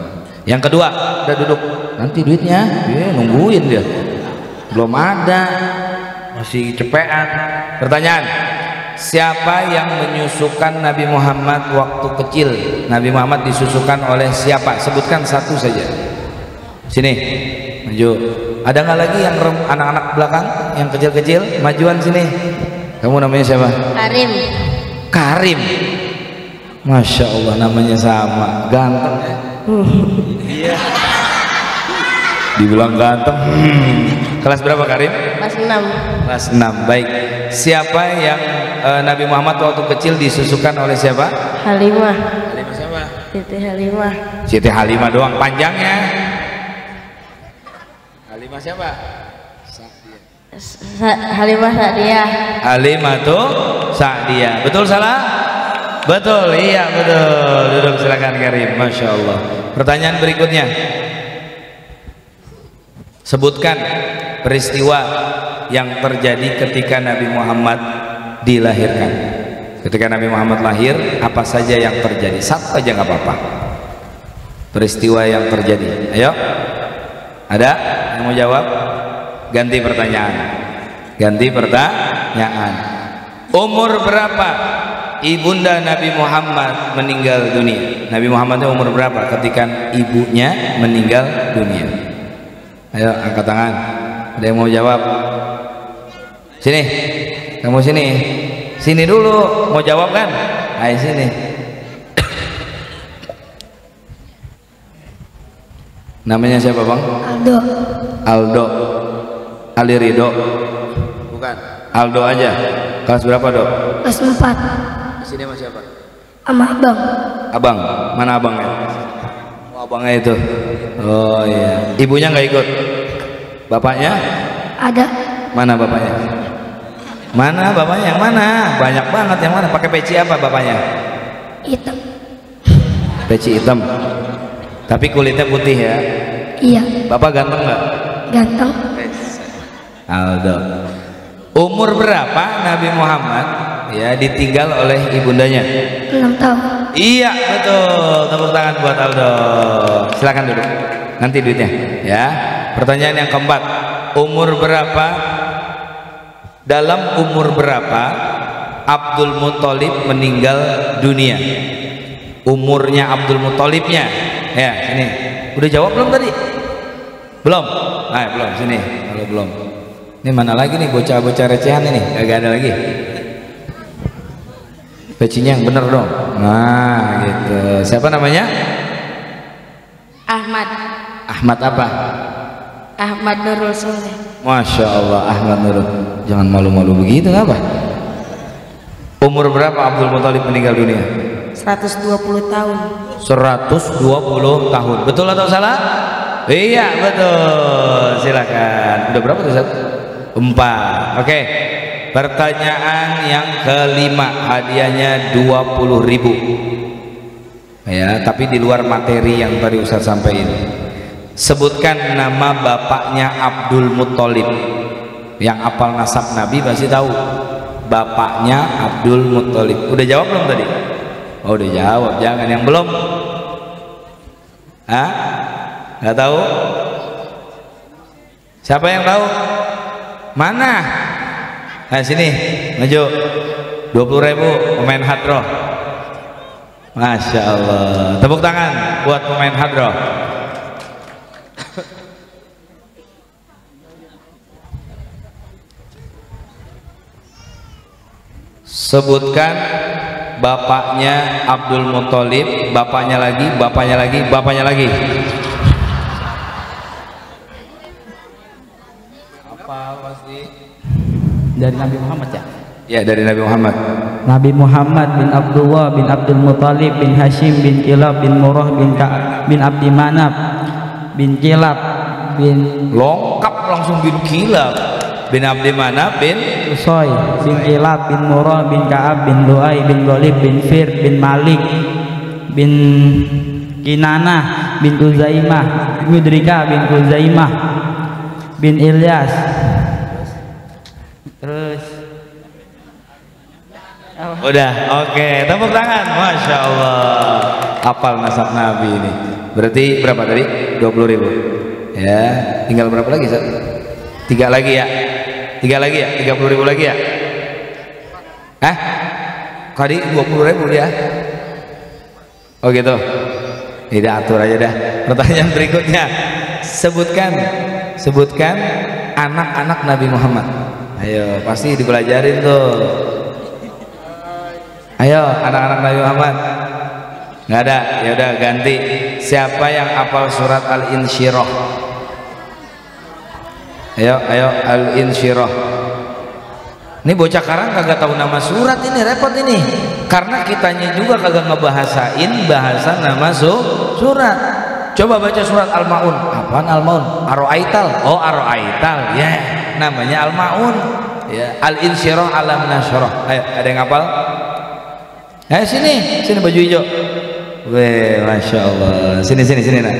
Yang kedua, udah duduk. Nanti duitnya, nungguin dia. Belum ada, masih cepean. Pertanyaan, siapa yang menyusukan Nabi Muhammad waktu kecil? Nabi Muhammad disusukan oleh siapa? Sebutkan satu saja. Sini, maju. Ada nggak lagi yang anak-anak belakang yang kecil-kecil? Majuan sini. Kamu namanya siapa? Karim. Karim. Masya Allah, namanya sama, ganteng ya. Iya. Dibilang ganteng. Kelas berapa Karim? Kelas 6. Kelas 6. Baik. Siapa yang Nabi Muhammad waktu kecil disusukan oleh siapa? Halimah. Halimah siapa? Siti Halimah. Siti Halimah doang panjangnya. Halimah siapa? Halimah Sa'diyah. Halimah tuh Sa'diyah. Betul salah? Betul, iya betul. Duduk silakan Karim. Masya Allah. Pertanyaan berikutnya. Sebutkan peristiwa yang terjadi ketika Nabi Muhammad dilahirkan. Ketika Nabi Muhammad lahir, apa saja yang terjadi? Satu aja nggak apa-apa. Peristiwa yang terjadi. Ayo. Ada yang mau jawab? Ganti pertanyaan. Ganti pertanyaan. Umur berapa ibunda Nabi Muhammad meninggal dunia? Nabi Muhammad itu umur berapa ketika ibunya meninggal dunia? Ayo angkat tangan. Ada yang mau jawab? Sini, kamu sini. Sini dulu. Mau jawab kan? Ayo sini. Namanya siapa bang? Aldo. Aldo. Ali Ridho. Bukan. Aldo aja. Kelas berapa dok? Kelas 4. Sini sama siapa? Sama abang. Abang. Mana abangnya? Oh, abangnya itu. Oh iya. Ibunya nggak ikut? Bapaknya? Ada. Mana bapaknya? Mana bapaknya? Yang mana? Banyak banget yang mana? Pakai peci apa bapaknya? Hitam. Peci hitam. Tapi kulitnya putih ya? Iya. Bapak ganteng nggak? Ganteng. Aldo. Umur berapa Nabi Muhammad ya ditinggal oleh ibundanya? 6 tahun. Iya betul. Tepuk tangan buat Aldo. Silakan duduk. Nanti duitnya ya. Pertanyaan yang keempat. Umur berapa? Dalam umur berapa Abdul Muthalib meninggal dunia? Umurnya Abdul Muthalibnya. Ya, sini. Udah jawab belum tadi? Belum? Ah, belum. Sini. Kalau belum. Ini mana lagi nih bocah-bocah recehan ini? Gak ada lagi. Pecinya yang bener dong. Nah, gitu. Siapa namanya? Ahmad. Ahmad apa? Ahmad Nurul Soleh. Masya Allah, Ahmad Nurul. Jangan malu-malu begitu, apa? Umur berapa Abdul Muthalib meninggal dunia? 120 tahun. 120 tahun. Betul atau salah? Iya betul. Silakan. Udah berapa tuh Ustaz? 4. Oke. Pertanyaan yang kelima, hadiahnya 20.000. Ya, tapi di luar materi yang tadi Ustaz sampaikan. Sebutkan nama bapaknya Abdul Muthalib. Yang apal nasab Nabi pasti tahu. Bapaknya Abdul Muthalib. Udah jawab belum tadi? Oh, udah jawab. Jangan yang belum. Hah? Nggak tahu? Siapa yang tahu? Mana? Nah sini, maju. 20.000 pemain hadroh. Masya Allah. Tepuk tangan buat pemain hadroh. Sebutkan bapaknya Abdul Muthalib, bapaknya lagi, bapaknya lagi, bapaknya lagi. Apa pasti? Dari Nabi Muhammad ya? Ya, dari Nabi Muhammad. Nabi Muhammad bin Abdullah bin Abdul Muthalib bin Hashim bin Kilab bin Murrah bin Ka'ab bin Abdi Manaf bin Kilab bin Lengkap langsung bin Kilab bin Abdi Manaf bin Usoy bin Kilab bin Murrah bin Ka'ab bin Lu'ay bin Ghalib bin Fir bin Malik bin Kinanah bin Uzaimah bin Mudrika bin Uzaimah bin Ilyas. Terus udah, oke. Tepuk tangan. Masya Allah, hafal nasab Nabi ini. Berarti berapa tadi? 20.000 ya. Tinggal berapa lagi Ustaz? 3 lagi ya. 3 lagi ya, 30.000 lagi ya. Kali 20.000 dia. Oh gitu. Tidak, atur aja dah. Pertanyaan berikutnya, sebutkan anak-anak Nabi Muhammad. Ayo, pasti dipelajarin tuh. Ayo, anak-anak Nabi Muhammad. Nggak ada, ya udah ganti. Siapa yang hafal surat Al-Insyirah? Ayo Al-Insyirah. Ini bocah karang kagak tahu nama surat, ini repot ini. Karena kitanya juga kagak ngebahasain bahasa nama surat. Coba baca surat Al-Maun. Apaan Al-Maun? Aro'aital. Oh, Aro'aital. Ya, namanya Al-Maun. Ya, Al-Insyirah alam nasyrah. Ayo, ada yang hafal? Sini baju hijau. Weh, masya Allah. Sini nak.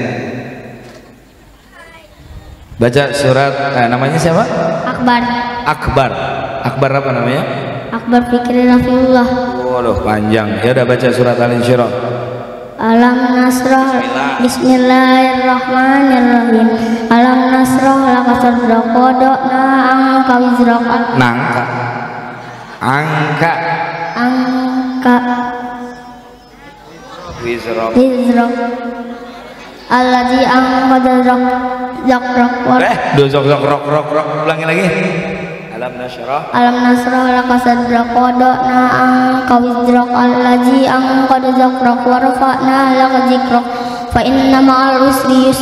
Baca surat. Namanya siapa? Akbar apa namanya? Akbar Fikri Rafiullah. Waduh, panjang. Ya udah baca surat Al-Insyirah. Alam nasrah. Bismillahirrahmanirrahim. Alam nasrah laka sadrak wada'na anka wizrak. Angka wizrak alladzi angqada zakrak ulangi lagi. Alam nasrah laka sadrak wada'na anka wizrak alladzi angqada zakrak wa rafa'na laka dzikrak fa inna ma'al usri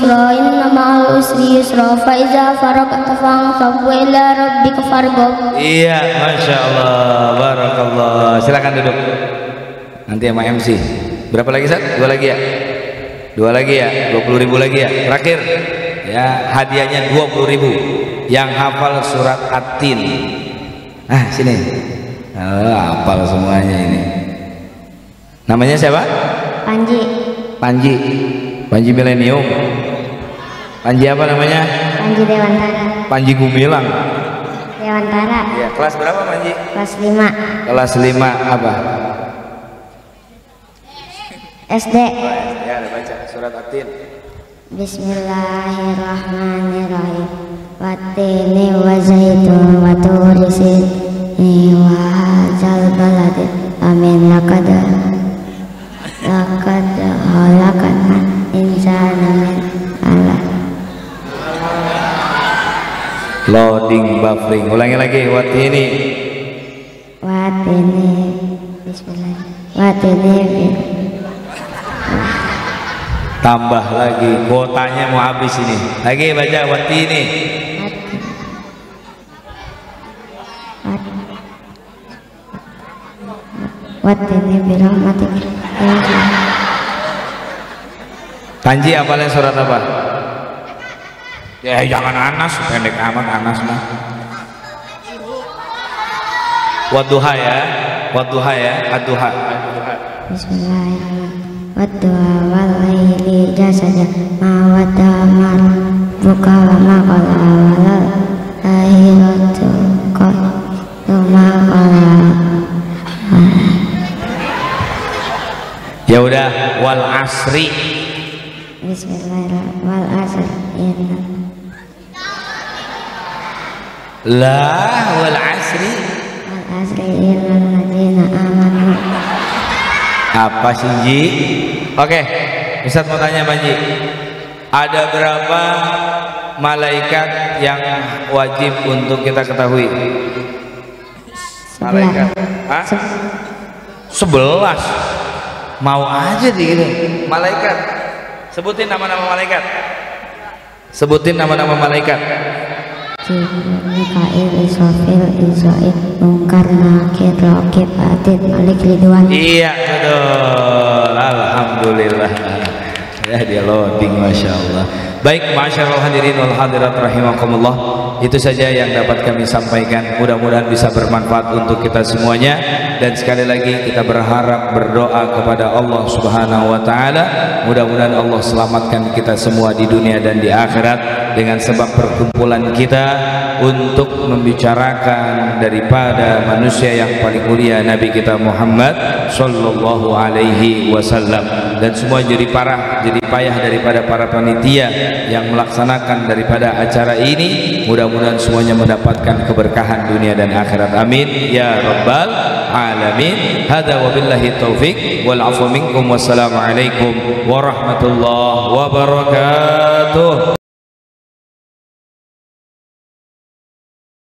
yusra fa iza faragta fansab wa ila rabbika farghab. Iya, masya Allah, barakallah. Silakan duduk. Nanti sama MC. Berapa lagi, Sat? 2 lagi ya? 20.000 lagi ya? Terakhir ya, hadiahnya 20.000 yang hafal surat At-Tin. Sini. Hafal semuanya ini. Namanya siapa? Panji Milenium. Panji apa namanya? Panji Dewantara. Panji Gumilang. Dewantara. Ya, kelas berapa Panji? Kelas 5. Kelas 5 apa? SD. Ya, ada baca surat At-Tin. Bismillahirrahmanirrahim. Wattini wa zaitun wa turi sini wa hadzal baladi amin laqad khalaqna insana min alaq. Loading buffering. Ulangi lagi. Wattini. Bismillah. Wattini. Tambah lagi, kuotanya mau habis ini. Lagi baca Wattini. Wattini birahmatik. Panji hafalin surat apa? Ya jangan Anas, pendek amat Anas mah. Wadduha ya, ad-duha. Bismillahirrahmanirrahim. Wadduha wal laili jasaja ma wadamar buka wa ma qala walal akhiratu ma qala. Ya udah, wal asri. Bismillahirrahmanirrahim. Wal asri wal asri innal ladzina amanu. Apa sih Ji? Oke, Ustaz mau tanya Panji, ada berapa malaikat yang wajib untuk kita ketahui? Malaikat 11. Mau aja gitu. Malaikat, sebutin nama-nama malaikat. Jibril, Mikail, Israfil, Israil, Munkar, Nakir, Raqib, Atid, Malik, Ridwan. Iya betul, alhamdulillah. Ya dia loading, masya Allah. Baik, masyaallah hadirin wal hadirat rahimakumullah. Itu saja yang dapat kami sampaikan. Mudah-mudahan bisa bermanfaat untuk kita semuanya. Dan sekali lagi kita berdoa kepada Allah Subhanahu wa taala, mudah-mudahan Allah selamatkan kita semua di dunia dan di akhirat dengan sebab perkumpulan kita untuk membicarakan daripada manusia yang paling mulia, Nabi kita Muhammad sallallahu alaihi wasallam. dan semua jadi payah daripada para panitia yang melaksanakan daripada acara ini. Mudah-mudahan semuanya mendapatkan keberkahan dunia dan akhirat, amin ya rabbal alamin. Hadza wabillahi taufik wal afu minkum, wassalamu alaikum warahmatullahi wabarakatuh.